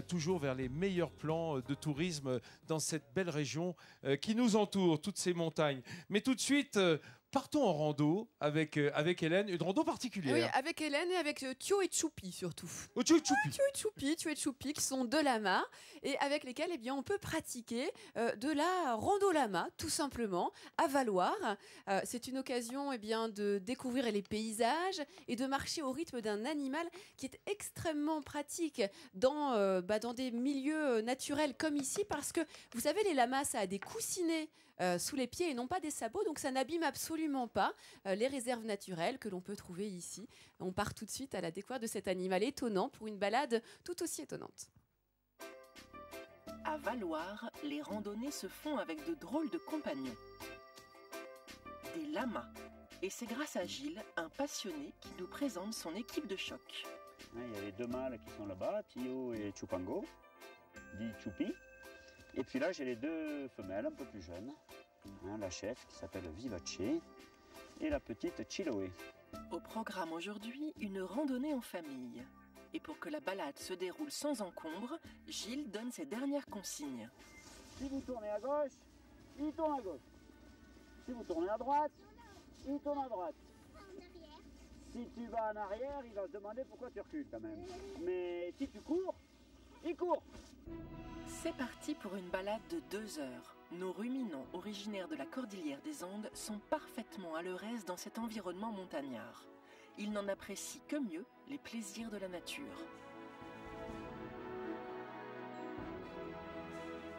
toujours vers les meilleurs plans de tourisme dans cette belle région qui nous entoure, toutes ces montagnes. Mais tout de suite, partons en rando avec Hélène, une rando particulière. Oui, avec Hélène et avec Thio et Choupi surtout. Thio et Choupi qui sont deux lamas et avec lesquels on peut pratiquer de la rando lama tout simplement à Valloire. C'est une occasion de découvrir les paysages et de marcher au rythme d'un animal qui est extrêmement pratique dans des milieux naturels comme ici parce que vous savez les lamas ça a des coussinets sous les pieds et non pas des sabots, donc ça n'abîme absolument pas les réserves naturelles que l'on peut trouver ici. On part tout de suite à la découverte de cet animal étonnant pour une balade tout aussi étonnante. À Valloire, les randonnées se font avec de drôles de compagnons. Des lamas. Et c'est grâce à Gilles, un passionné, qui nous présente son équipe de choc. Il y a les deux mâles qui sont là-bas, Tio et Chupango, dit Choupi. Et puis là, j'ai les deux femelles un peu plus jeunes. La chef qui s'appelle Vivace et la petite Chiloé. Au programme aujourd'hui, une randonnée en famille. Et pour que la balade se déroule sans encombre, Gilles donne ses dernières consignes. Si vous tournez à gauche, il tourne à gauche. Si vous tournez à droite, il tourne à droite. Si tu vas en arrière, il va se demander pourquoi tu recules quand même. Mais si tu cours, il court. C'est parti pour une balade de 2 heures. Nos ruminants originaires de la cordillère des Andes sont parfaitement à leur aise dans cet environnement montagnard. Ils n'en apprécient que mieux les plaisirs de la nature.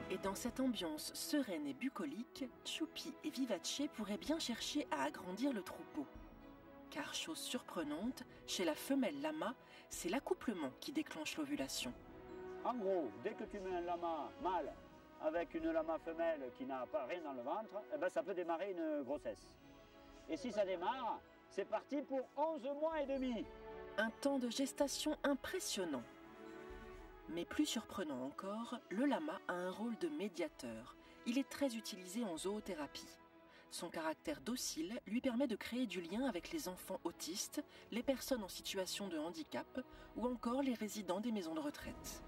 Et dans cette ambiance sereine et bucolique, Choupi et Vivace pourraient bien chercher à agrandir le troupeau. Car chose surprenante, chez la femelle lama, c'est l'accouplement qui déclenche l'ovulation. En gros, dès que tu mets un lama mâle avec une lama femelle qui n'a pas rien dans le ventre, eh ben ça peut démarrer une grossesse. Et si ça démarre, c'est parti pour 11 mois et demi. Un temps de gestation impressionnant. Mais plus surprenant encore, le lama a un rôle de médiateur. Il est très utilisé en zoothérapie. Son caractère docile lui permet de créer du lien avec les enfants autistes, les personnes en situation de handicap ou encore les résidents des maisons de retraite.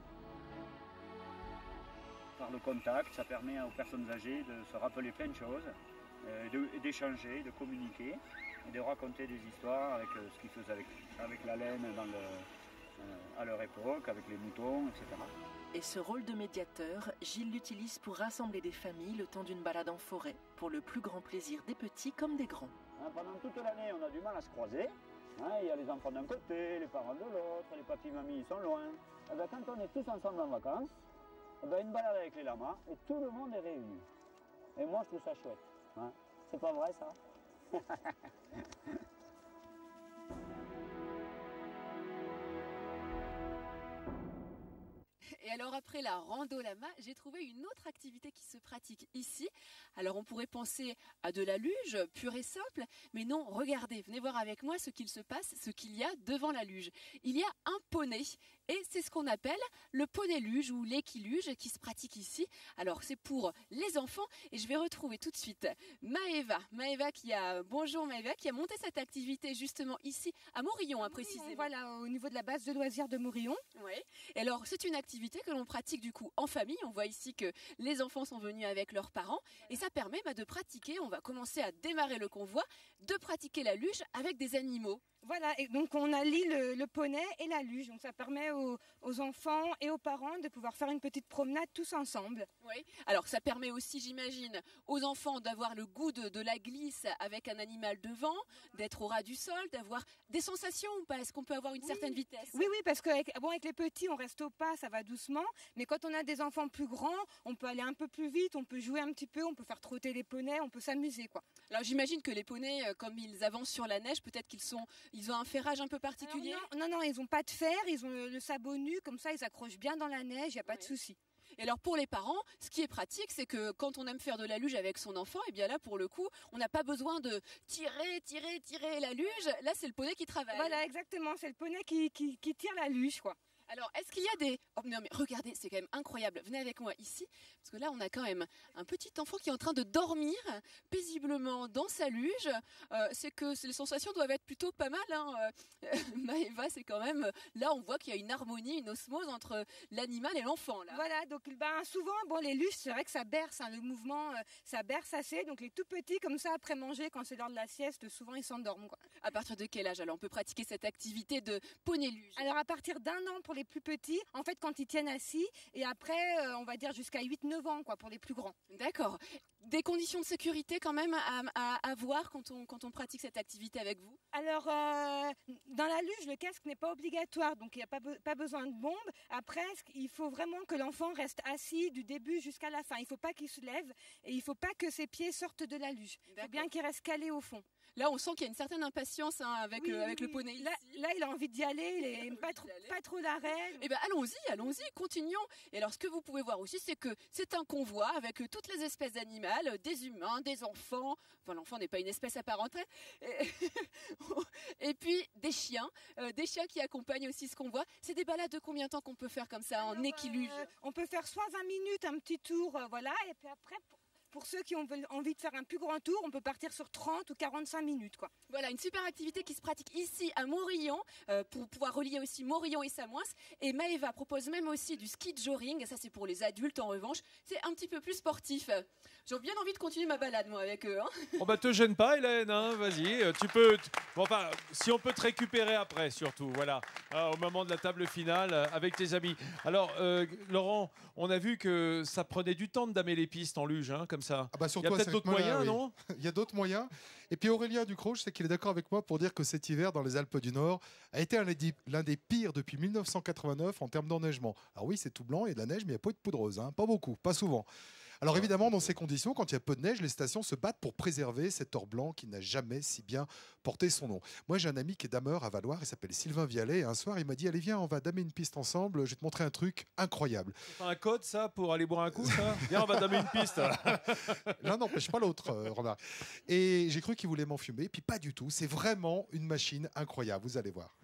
Par le contact, ça permet aux personnes âgées de se rappeler plein de choses, d'échanger, de communiquer, et de raconter des histoires avec ce qu'ils faisaient avec la laine à leur époque, avec les moutons, etc. Et ce rôle de médiateur, Gilles l'utilise pour rassembler des familles le temps d'une balade en forêt, pour le plus grand plaisir des petits comme des grands. Pendant toute l'année, on a du mal à se croiser. Il y a les enfants d'un côté, les parents de l'autre, les papis, mamies, ils sont loin. Et bien, quand on est tous ensemble en vacances, une balade avec les lamas et tout le monde est réuni. Et moi, je trouve ça chouette. C'est pas vrai, ça? Et alors après la rando lama, j'ai trouvé une autre activité qui se pratique ici. Alors on pourrait penser à de la luge pure et simple, mais non, regardez, venez voir avec moi ce qu'il se passe, ce qu'il y a devant la luge. Il y a un poney et c'est ce qu'on appelle le poney luge ou l'équiluge qui se pratique ici. Alors c'est pour les enfants et je vais retrouver tout de suite Maëva. Bonjour Maëva, qui a monté cette activité justement ici à Morillon, précisément. Voilà, au niveau de la base de loisirs de Morillon. Oui. Et alors c'est une activité que l'on pratique du coup en famille. On voit ici que les enfants sont venus avec leurs parents et ça permet de pratiquer, on va commencer à démarrer le convoi, de pratiquer la luge avec des animaux. Voilà, et donc on allie le poney et la luge. Donc ça permet aux enfants et aux parents de pouvoir faire une petite promenade tous ensemble. Oui, alors ça permet aussi, j'imagine, aux enfants d'avoir le goût de la glisse avec un animal devant, d'être au ras du sol, d'avoir des sensations ou pas? Est-ce qu'on peut avoir une certaine vitesse? Oui, parce qu'avec les petits, on reste au pas, ça va doucement. Mais quand on a des enfants plus grands, on peut aller un peu plus vite, on peut jouer un petit peu, on peut faire trotter les poneys, on peut s'amuser, quoi. Alors j'imagine que les poneys, comme ils avancent sur la neige, peut-être ils ont un ferrage un peu particulier? Non, ils n'ont pas de fer, ils ont le sabot nu, comme ça ils s'accrochent bien dans la neige, il n'y a pas de souci. Et alors pour les parents, ce qui est pratique, c'est que quand on aime faire de la luge avec son enfant, et bien là pour le coup, on n'a pas besoin de tirer la luge, là c'est le poney qui travaille. Voilà, exactement, c'est le poney qui tire la luge, quoi. Alors, est-ce qu'il y a des... Oh non mais regardez, c'est quand même incroyable. Venez avec moi ici, parce que là, on a quand même un petit enfant qui est en train de dormir paisiblement dans sa luge. C'est que les sensations doivent être plutôt pas mal. Maëva, c'est quand même... Là, on voit qu'il y a une harmonie, une osmose entre l'animal et l'enfant. Voilà, donc souvent, les luges, c'est vrai que ça berce, le mouvement, ça berce assez. Donc les tout petits, comme ça, après manger, quand c'est l'heure de la sieste, souvent ils s'endorment, quoi. À partir de quel âge, alors, on peut pratiquer cette activité de poney luge? Alors, à partir d'1 an pour les plus petits, en fait, quand ils tiennent assis, et après, on va dire jusqu'à 8-9 ans, quoi, pour les plus grands. D'accord. Des conditions de sécurité quand même à avoir quand on pratique cette activité avec vous? Alors, dans la luge, le casque n'est pas obligatoire, donc il n'y a pas besoin de bombe. Après, il faut vraiment que l'enfant reste assis du début jusqu'à la fin. Il ne faut pas qu'il se lève et il ne faut pas que ses pieds sortent de la luge. Il faut bien qu'il reste calé au fond. Là, on sent qu'il y a une certaine impatience avec le poney. Là, il a envie d'y aller, il n'aime pas trop l'arrêt. Eh bien, allons-y, continuons. Et alors, ce que vous pouvez voir aussi, c'est que c'est un convoi avec toutes les espèces d'animaux, des humains, des enfants. Enfin, l'enfant n'est pas une espèce à part entière. Et puis, des chiens qui accompagnent aussi ce convoi. C'est des balades de combien de temps qu'on peut faire comme ça en équiluge? On peut faire soit 20 minutes, un petit tour, voilà, et puis après... pour ceux qui ont envie de faire un plus grand tour, on peut partir sur 30 ou 45 minutes, quoi. Voilà, une super activité qui se pratique ici à Morillon, pour pouvoir relier aussi Morillon et Samoins. Et Maëva propose même aussi du ski de joring. Ça, c'est pour les adultes, en revanche. C'est un petit peu plus sportif. J'ai bien envie de continuer ma balade, moi, avec eux. Hein. Oh bah te gêne pas, Hélène, hein, vas-y, tu peux... Bon, enfin, si on peut te récupérer après, surtout, voilà, au moment de la table finale, avec tes amis. Alors, Laurent, on a vu que ça prenait du temps de damer les pistes en luge, hein, comme ça. Ah bah il y a peut-être d'autres moyens, non? Il y a d'autres moyens. Et puis Aurélien Ducrot, je sais qu'il est d'accord avec moi pour dire que cet hiver dans les Alpes du Nord a été l'un des pires depuis 1989 en termes d'enneigement. Alors oui, c'est tout blanc, il y a de la neige, mais il n'y a pas de poudreuse, hein, pas beaucoup, pas souvent. Alors évidemment, dans ces conditions, quand il y a peu de neige, les stations se battent pour préserver cet or blanc qui n'a jamais si bien porté son nom. Moi, j'ai un ami qui est dameur à Valloire, il s'appelle Sylvain Vialet, et un soir, il m'a dit, allez viens, on va damer une piste ensemble, je vais te montrer un truc incroyable. C'est pas un code, ça, pour aller boire un coup, ça? Viens, on va damer une piste. L'un n'empêche pas l'autre, remarque. Et j'ai cru qu'il voulait m'enfumer, puis pas du tout, c'est vraiment une machine incroyable, vous allez voir.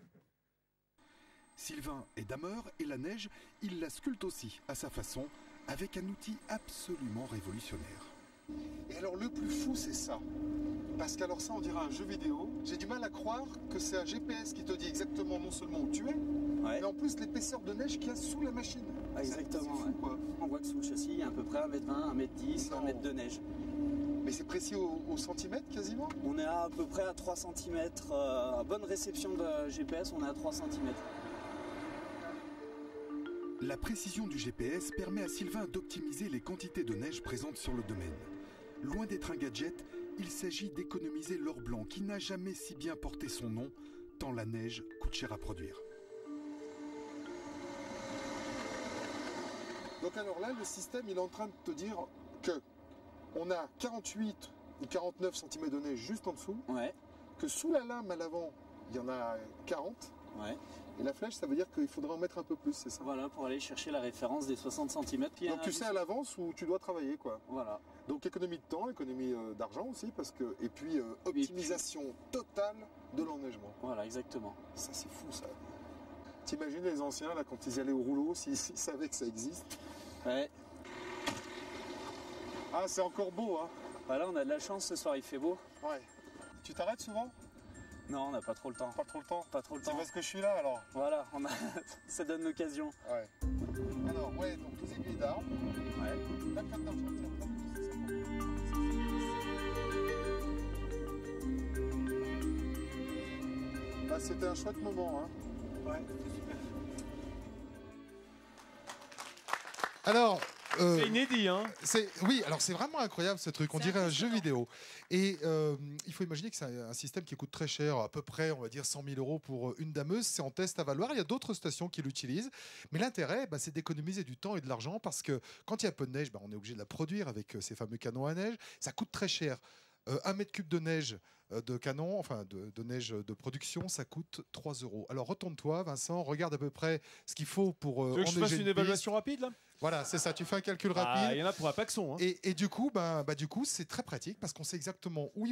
Sylvain est dameur, et la neige, il la sculpte aussi, à sa façon, avec un outil absolument révolutionnaire. Et alors le plus fou, c'est ça. Parce qu'alors ça, on dirait un jeu vidéo. J'ai du mal à croire que c'est un GPS qui te dit exactement non seulement où tu es, mais en plus l'épaisseur de neige qu'il y a sous la machine. Ah, exactement. C'est fou, quoi. On voit que sous le châssis, il y a à peu près 1m20, 1m10, 1 mètre de neige. Mais c'est précis au centimètre quasiment? On est à peu près à 3 cm. À bonne réception de GPS, on est à 3 cm. La précision du GPS permet à Sylvain d'optimiser les quantités de neige présentes sur le domaine. Loin d'être un gadget, il s'agit d'économiser l'or blanc qui n'a jamais si bien porté son nom, tant la neige coûte cher à produire. Donc alors là, le système, il est en train de te dire que on a 48 ou 49 cm de neige juste en dessous, que sous la lame à l'avant, il y en a 40. Et la flèche, ça veut dire qu'il faudra en mettre un peu plus, c'est ça? Voilà, pour aller chercher la référence des 60 cm. Donc tu sais à l'avance où tu dois travailler, quoi. Voilà. Donc économie de temps, économie d'argent aussi, parce que et puis optimisation totale de l'enneigement. Voilà, exactement. Ça, c'est fou, ça. T'imagines les anciens, là, quand ils allaient au rouleau, s'ils savaient que ça existe? Ouais. Ah, c'est encore beau, hein? Voilà, on a de la chance ce soir, il fait beau. Ouais. Tu t'arrêtes souvent? Non, on n'a pas trop le temps. Pas trop le temps? Pas trop le temps. C'est parce que je suis là, alors? Voilà, ça donne l'occasion. Ouais. Alors, ouais, donc les aiguilles d'arbre. Ouais. Tac, tac, tac, tac, tac. C'était un chouette moment, hein? Ouais, c'était super. Alors... c'est inédit, hein? Oui, alors c'est vraiment incroyable ce truc. On dirait un jeu vidéo. Et il faut imaginer que c'est un système qui coûte très cher, à peu près, on va dire 100 000 € pour une dameuse. C'est en test à Valloire. Il y a d'autres stations qui l'utilisent. Mais l'intérêt, c'est d'économiser du temps et de l'argent parce que quand il y a peu de neige, on est obligé de la produire avec ces fameux canons à neige. Ça coûte très cher. 1 mètre cube de neige de canon, enfin de neige de production, ça coûte 3 €. Alors retourne-toi, Vincent, regarde à peu près ce qu'il faut pour tu veux que je fasse une évaluation rapide, là? Voilà, c'est ça, tu fais un calcul rapide. Il y en a pour un paxon. Hein. Et du coup, c'est très pratique parce qu'on sait exactement où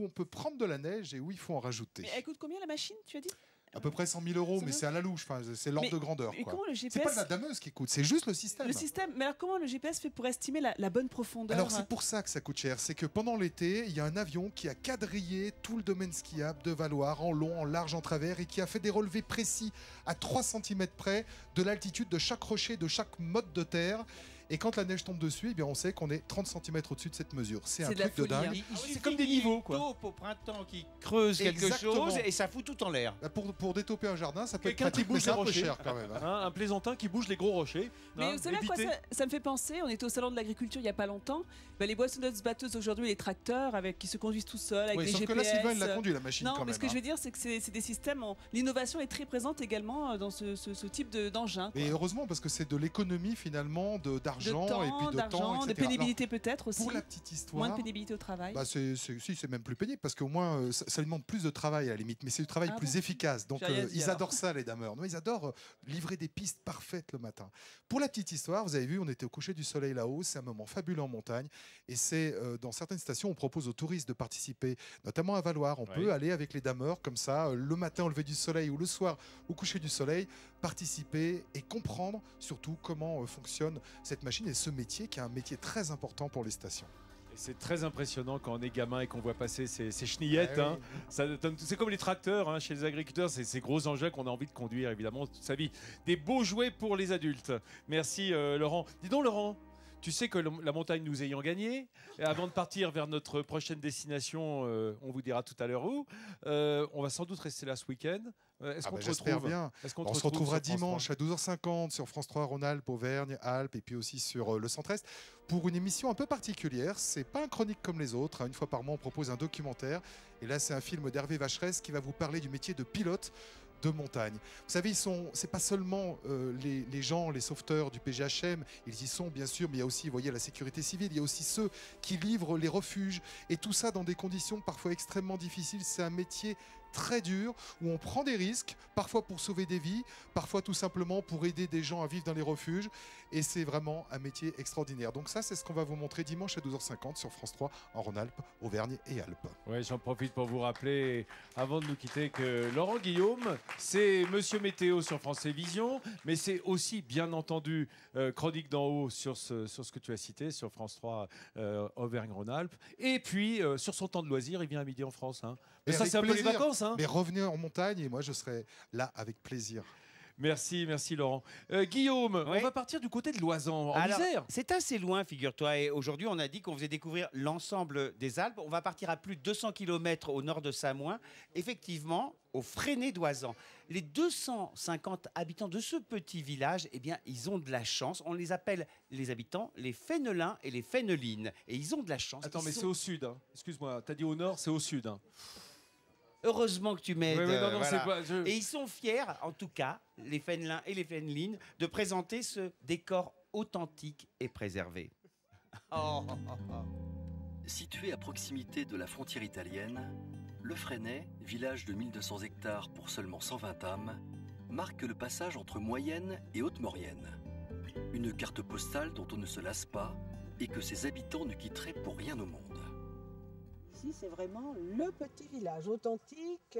on peut prendre de la neige et où il faut en rajouter. Mais elle coûte combien la machine, tu as dit? À peu près 100 000 €, mais c'est à la louche, c'est l'ordre de grandeur. Mais comment le GPS... C'est pas la dameuse qui coûte, c'est juste le système. Le système, mais alors comment le GPS fait pour estimer la bonne profondeur? Alors c'est pour ça que ça coûte cher, c'est que pendant l'été, il y a un avion qui a quadrillé tout le domaine skiable de Valloire, en long, en large, en travers, et qui a fait des relevés précis à 3 cm près de l'altitude de chaque rocher, de chaque mode de terre. Et quand la neige tombe dessus, on sait qu'on est 30 cm au-dessus de cette mesure. C'est un truc de dingue. C'est comme des niveaux, quoi. Taupe au printemps qui creuse quelque chose et ça fout tout en l'air. Pour détauper un jardin, ça peut être quelqu'un qui pratique, mais bouge c'est les un peu rochers. cher quand même. Un plaisantin qui bouge les gros rochers. Mais vous savez à quoi ça me fait penser? On était au salon de l'agriculture il n'y a pas longtemps. Les boissonneuses batteuses aujourd'hui, les tracteurs qui se conduisent tout seuls avec des sauf GPS. que là, Sylvain, il l'a conduit la machine. Non, quand mais même, ce que je veux dire, c'est que c'est des systèmes. L'innovation est très présente également dans ce type d'engin. Et heureusement, parce que c'est de l'économie finalement d'argent et puis de temps, etc. De pénibilité peut-être aussi. Pour la petite histoire, moins de pénibilité au travail. C'est même plus pénible parce qu'au moins ça lui demande plus de travail à la limite, mais c'est du travail plus efficace. Donc ils adorent ça, les dameurs. Non, ils adorent livrer des pistes parfaites le matin. Pour la petite histoire, vous avez vu, on était au coucher du soleil là-haut. C'est un moment fabuleux en montagne. Et c'est dans certaines stations, on propose aux touristes de participer, notamment à Valloire. On peut aller avec les dameurs comme ça, le matin au lever du soleil ou le soir au coucher du soleil, participer et comprendre surtout comment fonctionne cette machine et ce métier qui est un métier très important pour les stations. C'est très impressionnant quand on est gamin et qu'on voit passer ces chenillettes. Ah hein. C'est comme les tracteurs hein, chez les agriculteurs, c'est ces gros engins qu'on a envie de conduire évidemment toute sa vie. Des beaux jouets pour les adultes. Merci Laurent. Dis donc Laurent, tu sais que la montagne nous ayant gagné, et avant de partir vers notre prochaine destination, on vous dira tout à l'heure où, on va sans doute rester là ce week-end. Est-ce qu'on te j'espère retrouve bien. On se retrouvera dimanche à 12h50 sur France 3 Rhône-Alpes, Auvergne, Alpes et puis aussi sur le Centre-Est pour une émission un peu particulière. C'est pas un chronique comme les autres. Une fois par mois, on propose un documentaire. Et là, c'est un film d'Hervé Vacheresse qui va vous parler du métier de pilote de montagne. Vous savez, c'est pas seulement les gens, les sauveteurs du PGHM, ils y sont bien sûr, mais il y a aussi, vous voyez, la sécurité civile, il y a aussi ceux qui livrent les refuges, et tout ça dans des conditions parfois extrêmement difficiles. C'est un métier très dur, où on prend des risques, parfois pour sauver des vies, parfois tout simplement pour aider des gens à vivre dans les refuges, et c'est vraiment un métier extraordinaire. Donc ça, c'est ce qu'on va vous montrer dimanche à 12h50 sur France 3 en Rhône-Alpes, Auvergne et Alpes. Ouais, j'en profite pour vous rappeler, avant de nous quitter, que Laurent Guillaume, c'est Monsieur Météo sur France Télévisions, mais c'est aussi, bien entendu, Chronique d'en haut sur ce que tu as cité, sur France 3 Auvergne-Rhône-Alpes. Et puis, sur son temps de loisir, il vient à midi en France. Hein. Mais ça, c'est un peu les vacances. Hein. Mais revenez en montagne et moi, je serai là avec plaisir. Merci Laurent. Guillaume, on va partir du côté de Loisan, en Isère. C'est assez loin, figure-toi. Et aujourd'hui, on a dit qu'on faisait découvrir l'ensemble des Alpes. On va partir à plus de 200 km au nord de Samoin, effectivement, au Fresnay d'Oisan. Les 250 habitants de ce petit village, eh bien, ils ont de la chance. On les appelle, les habitants, les Fénelins et les Fénelines. Et ils ont de la chance. Attends, mais c'est au sud. Hein. Excuse-moi, t'as dit au nord, c'est au sud. Hein. Heureusement que tu m'aides. Voilà. Et ils sont fiers, en tout cas, les Fénelins et les Fénelines, de présenter ce décor authentique et préservé. Situé à proximité de la frontière italienne, le Fresnay, village de 1200 hectares pour seulement 120 âmes, marque le passage entre Moyenne et Haute-Maurienne. Une carte postale dont on ne se lasse pas et que ses habitants ne quitteraient pour rien au monde. Ici, c'est vraiment le petit village authentique,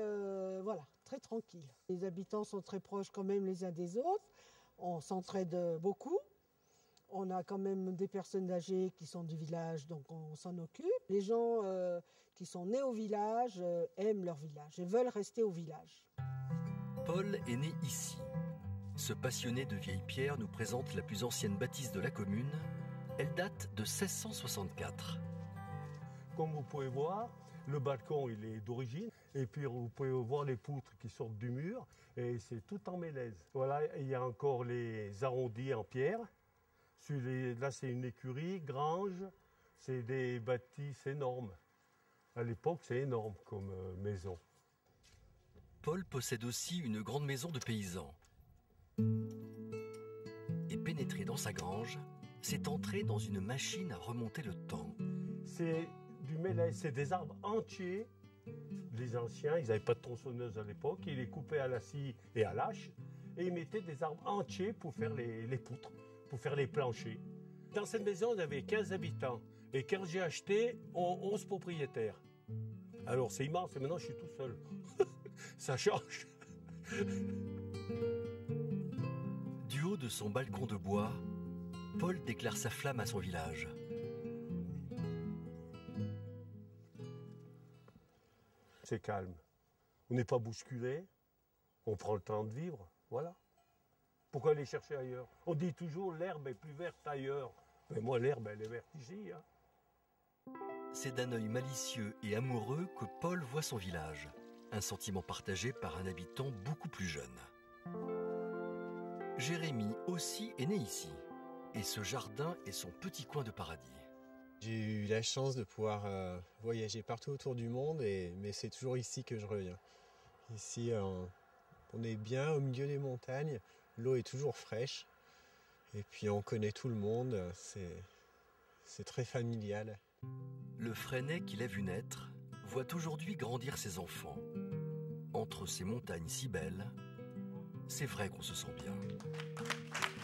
voilà, très tranquille. Les habitants sont très proches quand même les uns des autres. On s'entraide beaucoup. On a quand même des personnes âgées qui sont du village, donc on s'en occupe. Les gens qui sont nés au village aiment leur village et veulent rester au village. Paul est né ici. Ce passionné de vieilles pierres nous présente la plus ancienne bâtisse de la commune. Elle date de 1664. Comme vous pouvez voir, le balcon il est d'origine et puis vous pouvez voir les poutres qui sortent du mur et c'est tout en mélèze. Voilà, il y a encore les arrondis en pierre. Là c'est une écurie, grange, c'est des bâtisses énormes. À l'époque c'est énorme comme maison. Paul possède aussi une grande maison de paysans. Et pénétrer dans sa grange, c'est entrer dans une machine à remonter le temps. C'est du mélèze, c'est des arbres entiers. Les anciens, ils n'avaient pas de tronçonneuse à l'époque, ils les coupaient à la scie et à l'âche, et ils mettaient des arbres entiers pour faire les poutres, pour faire les planchers. Dans cette maison, on avait 15 habitants, et quand j'ai acheté, 11 propriétaires. Alors c'est immense, et maintenant je suis tout seul. Ça change. Du haut de son balcon de bois, Paul déclare sa flamme à son village. C'est calme. On n'est pas bousculé. On prend le temps de vivre. Voilà. Pourquoi aller chercher ailleurs? On dit toujours l'herbe est plus verte ailleurs. Mais moi, l'herbe, elle est verte ici. Hein. C'est d'un œil malicieux et amoureux que Paul voit son village. Un sentiment partagé par un habitant beaucoup plus jeune. Jérémy aussi est né ici. Et ce jardin est son petit coin de paradis. J'ai eu la chance de pouvoir voyager partout autour du monde, mais c'est toujours ici que je reviens. Ici, on est bien au milieu des montagnes, l'eau est toujours fraîche, et puis on connaît tout le monde, c'est très familial. Le Fresnay qu'il a vu naître voit aujourd'hui grandir ses enfants. Entre ces montagnes si belles, c'est vrai qu'on se sent bien.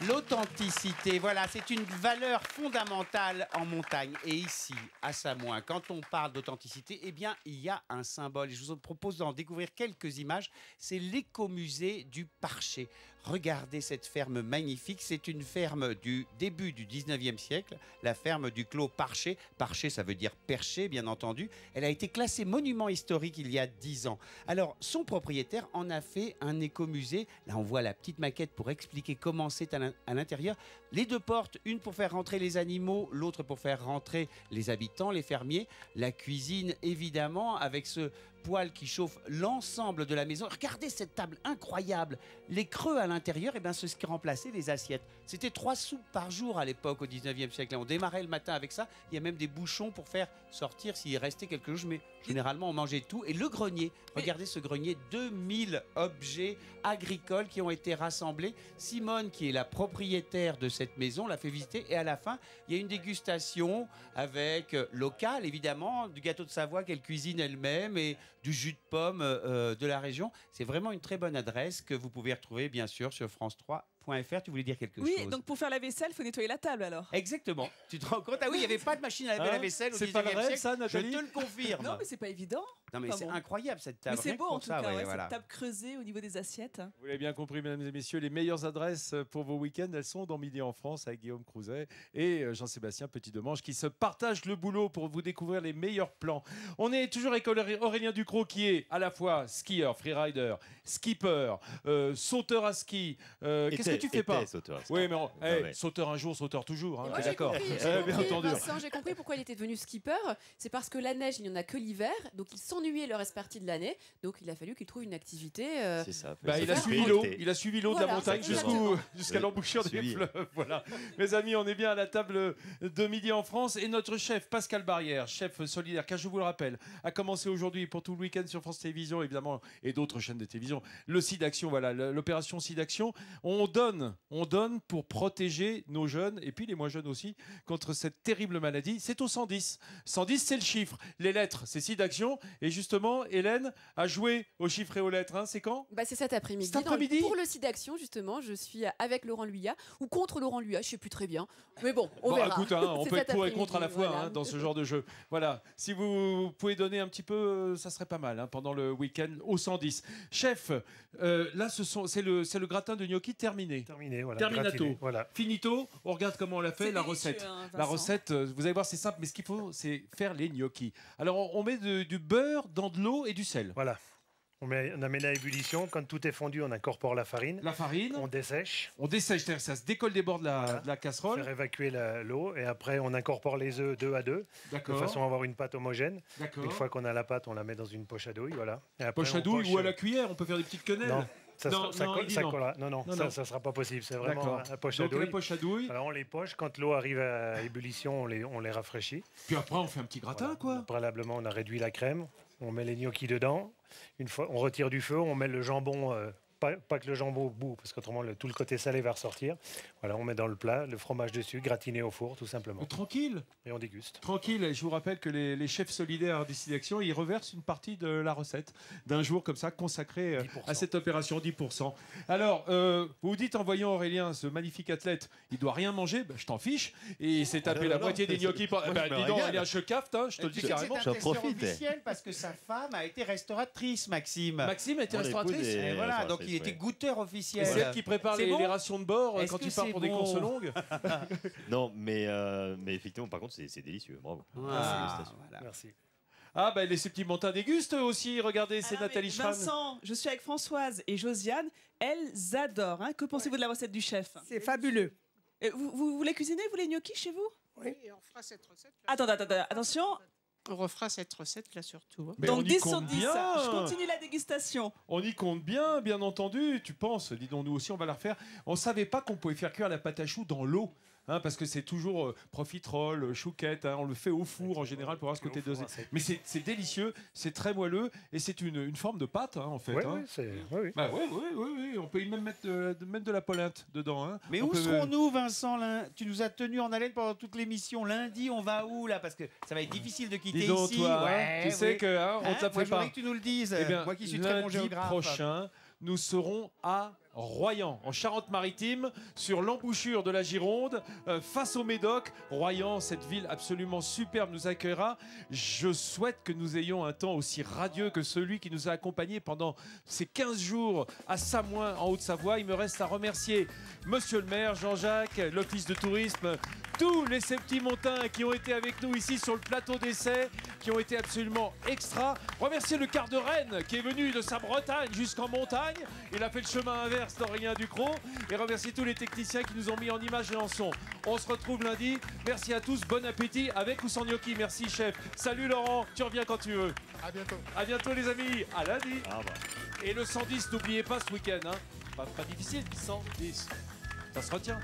L'authenticité, voilà, c'est une valeur fondamentale en montagne. Et ici, à Samoin, quand on parle d'authenticité, eh bien, il y a un symbole. Et je vous propose d'en découvrir quelques images. C'est l'écomusée du Parché. Regardez cette ferme magnifique. C'est une ferme du début du 19e siècle, la ferme du Clos Parcher. Parcher, ça veut dire perché, bien entendu. Elle a été classée monument historique il y a 10 ans. Alors, son propriétaire en a fait un écomusée. Là, on voit la petite maquette pour expliquer comment c'est à l'intérieur. Les deux portes, une pour faire rentrer les animaux, l'autre pour faire rentrer les habitants, les fermiers. La cuisine, évidemment, avec ce poêle qui chauffe l'ensemble de la maison. Regardez cette table incroyable. Les creux à l'intérieur, c'est ce qui remplaçait les assiettes. C'était 3 soupes par jour à l'époque, au 19e siècle. On démarrait le matin avec ça. Il y a même des bouchons pour faire sortir s'il restait quelque chose. Mais généralement, on mangeait tout. Et le grenier, regardez ce grenier, 2000 objets agricoles qui ont été rassemblés. Simone, qui est la propriétaire de cette maison, l'a fait visiter. Et à la fin, il y a une dégustation avec local, évidemment, du gâteau de Savoie qu'elle cuisine elle-même et du jus de pomme de la région. C'est vraiment une très bonne adresse que vous pouvez retrouver, bien sûr, sur France3.fr. Tu voulais dire quelque chose? Oui, donc pour faire la vaisselle, il faut nettoyer la table alors. Exactement. Tu te rends compte? Ah oui, il n'y avait pas de machine à laver la vaisselle au 19e siècle. Ça, Nathalie? Je te le confirme. Non, mais c'est pas évident. Non, mais c'est incroyable cette table. Mais c'est beau en tout cas, voilà. cette table creusée au niveau des assiettes. Vous l'avez bien compris, mesdames et messieurs, les meilleures adresses pour vos week-ends, elles sont dans Midi en France avec Guillaume Crouzet et Jean-Sébastien Petit-Demange qui se partagent le boulot pour vous découvrir les meilleurs plans. On est toujours avec Aurélien Ducrot qui est à la fois skieur, freerider, skipper, sauteur à ski. Qu'est-ce que tu fais pas? Sauteur à ski. Oui, mais sauteur un jour, sauteur toujours. Hein, moi, d'accord. Bien entendu. Vincent, j'ai compris pourquoi il était devenu skipper. C'est parce que la neige, il n'y en a que l'hiver. Donc, il s'ennuyait le reste partie de l'année. Donc, il a fallu qu'il trouve une activité. C'est ça. Il a suivi l'eau. Il a suivi l'eau de la montagne jusqu'à l'embouchure des fleuves. Voilà. Mes amis, on est bien à la table de Midi en France. Et notre chef, Pascal Barrière, chef solidaire, car je vous le rappelle, a commencé aujourd'hui pour tout le week-end sur France Télévisions, évidemment, et d'autres chaînes de télévision, le SIDAction, voilà, l'opération SIDAction. On donne pour protéger nos jeunes, et puis les moins jeunes aussi, contre cette terrible maladie. C'est au 110. 110, c'est le chiffre. Les lettres, c'est SIDAction. Et justement, Hélène a joué aux chiffres et aux lettres. Hein. C'est quand? C'est cet après-midi. Pour le SIDAction, justement, je suis avec Laurent Luyat, ou contre Laurent Luyat, je ne sais plus très bien. Mais bon, on verra. Écoute, on peut être pour et contre à la fois dans ce genre de jeu. Voilà. Si vous pouvez donner un petit peu, ça serait pas mal pendant le week-end au 110. Chef, là, c'est le gratin de gnocchi terminé. Terminé, voilà. Terminato. Gratiné, voilà. Finito. On regarde comment on l'a fait, la recette. La recette, vous allez voir, c'est simple, mais ce qu'il faut, c'est faire les gnocchis. Alors, on met du beurre dans de l'eau et du sel. Voilà. On amène à ébullition. Quand tout est fondu, on incorpore la farine. La farine. On dessèche. On dessèche, c'est-à-dire que ça se décolle des bords de la casserole. Faire évacuer l'eau. Et après, on incorpore les œufs 2 à 2. De façon à avoir une pâte homogène. Une fois qu'on a la pâte, on la met dans une poche à douille. Voilà. Poche à douille ou à la cuillère, on peut faire des petites quenelles. Non. Ça ne sera pas possible. C'est vraiment la poche à douille. Donc la poche à douille. Alors on les poche. Quand l'eau arrive à ébullition, on les rafraîchit. Puis après, on fait un petit gratin, quoi. Préalablement, on a réduit la crème. On met les gnocchis dedans. Une fois, on retire du feu. On met le jambon. Pas que le jambon au bout, parce qu'autrement tout le côté salé va ressortir. Voilà, on met dans le plat le fromage dessus, gratiné au four, tout simplement. Tranquille. Et on déguste. Tranquille. Et je vous rappelle que les chefs solidaires des SIDAction, ils reversent une partie de la recette d'un jour comme ça consacré à cette opération, 10%. Alors, vous vous dites en voyant Aurélien, ce magnifique athlète, il doit rien manger. Je t'en fiche. Et il s'est tapé la moitié des gnocchis. Dis donc, Aurélien, je cafte, je te le dis carrément. C'est un testeur officiel parce que sa femme a été restauratrice, Maxime. Maxime a été restauratrice. Et voilà, donc il était goûteur officiel. C'est elle qui prépare les rations de bord quand tu pars pour des courses longues. Non, mais effectivement, par contre, c'est délicieux. Bravo. Merci. Les Septimentins dégustent aussi. Regardez, c'est Nathalie Schramm. Vincent, je suis avec Françoise et Josiane. Elles adorent. Que pensez-vous de la recette du chef? C'est fabuleux. Vous voulez cuisiner, vous, les gnocchis chez vous? Oui, et on fera cette recette. Attention. On refera cette recette là surtout. Donc 10 sur 10. Je continue la dégustation. On y compte bien entendu. Tu penses, dis donc, nous aussi, on va la refaire. On ne savait pas qu'on pouvait faire cuire la pâte à choux dans l'eau. Parce que c'est toujours profiterole, chouquette, on le fait au four en général pour avoir ce côté dosé. Mais c'est délicieux, c'est très moelleux et c'est une forme de pâte en fait. Oui, oui. On peut y même mettre de la polenta dedans. Mais où serons-nous, Vincent? Tu nous as tenus en haleine pendant toute l'émission. Lundi, on va où là? Parce que ça va être difficile de quitter Dis donc, ici. Toi, tu sais que on te la moi, je prépare. voudrais que tu nous le dises. Eh bien, moi qui suis très bon lundi géographe. prochain, nous serons à Royan, en Charente-Maritime, sur l'embouchure de la Gironde, face au Médoc. Royan, cette ville absolument superbe, nous accueillera. Je souhaite que nous ayons un temps aussi radieux que celui qui nous a accompagnés pendant ces 15 jours à Samoin, en Haute-Savoie. Il me reste à remercier Monsieur le maire, Jean-Jacques, l'Office de tourisme, tous les Septimontains qui ont été avec nous ici sur le plateau d'essai, qui ont été absolument extra. Remercier le quart de Rennes qui est venu de sa Bretagne jusqu'en montagne. Il a fait le chemin inverse d'Aurélien Ducrot. Et remercier tous les techniciens qui nous ont mis en image et en son. On se retrouve lundi. Merci à tous. Bon appétit avec ou sans gnocchi. Merci chef. Salut Laurent. Tu reviens quand tu veux. À bientôt. À bientôt les amis. À lundi. Et le 110, n'oubliez pas ce week-end. Hein. Pas difficile. 110. Ça se retient.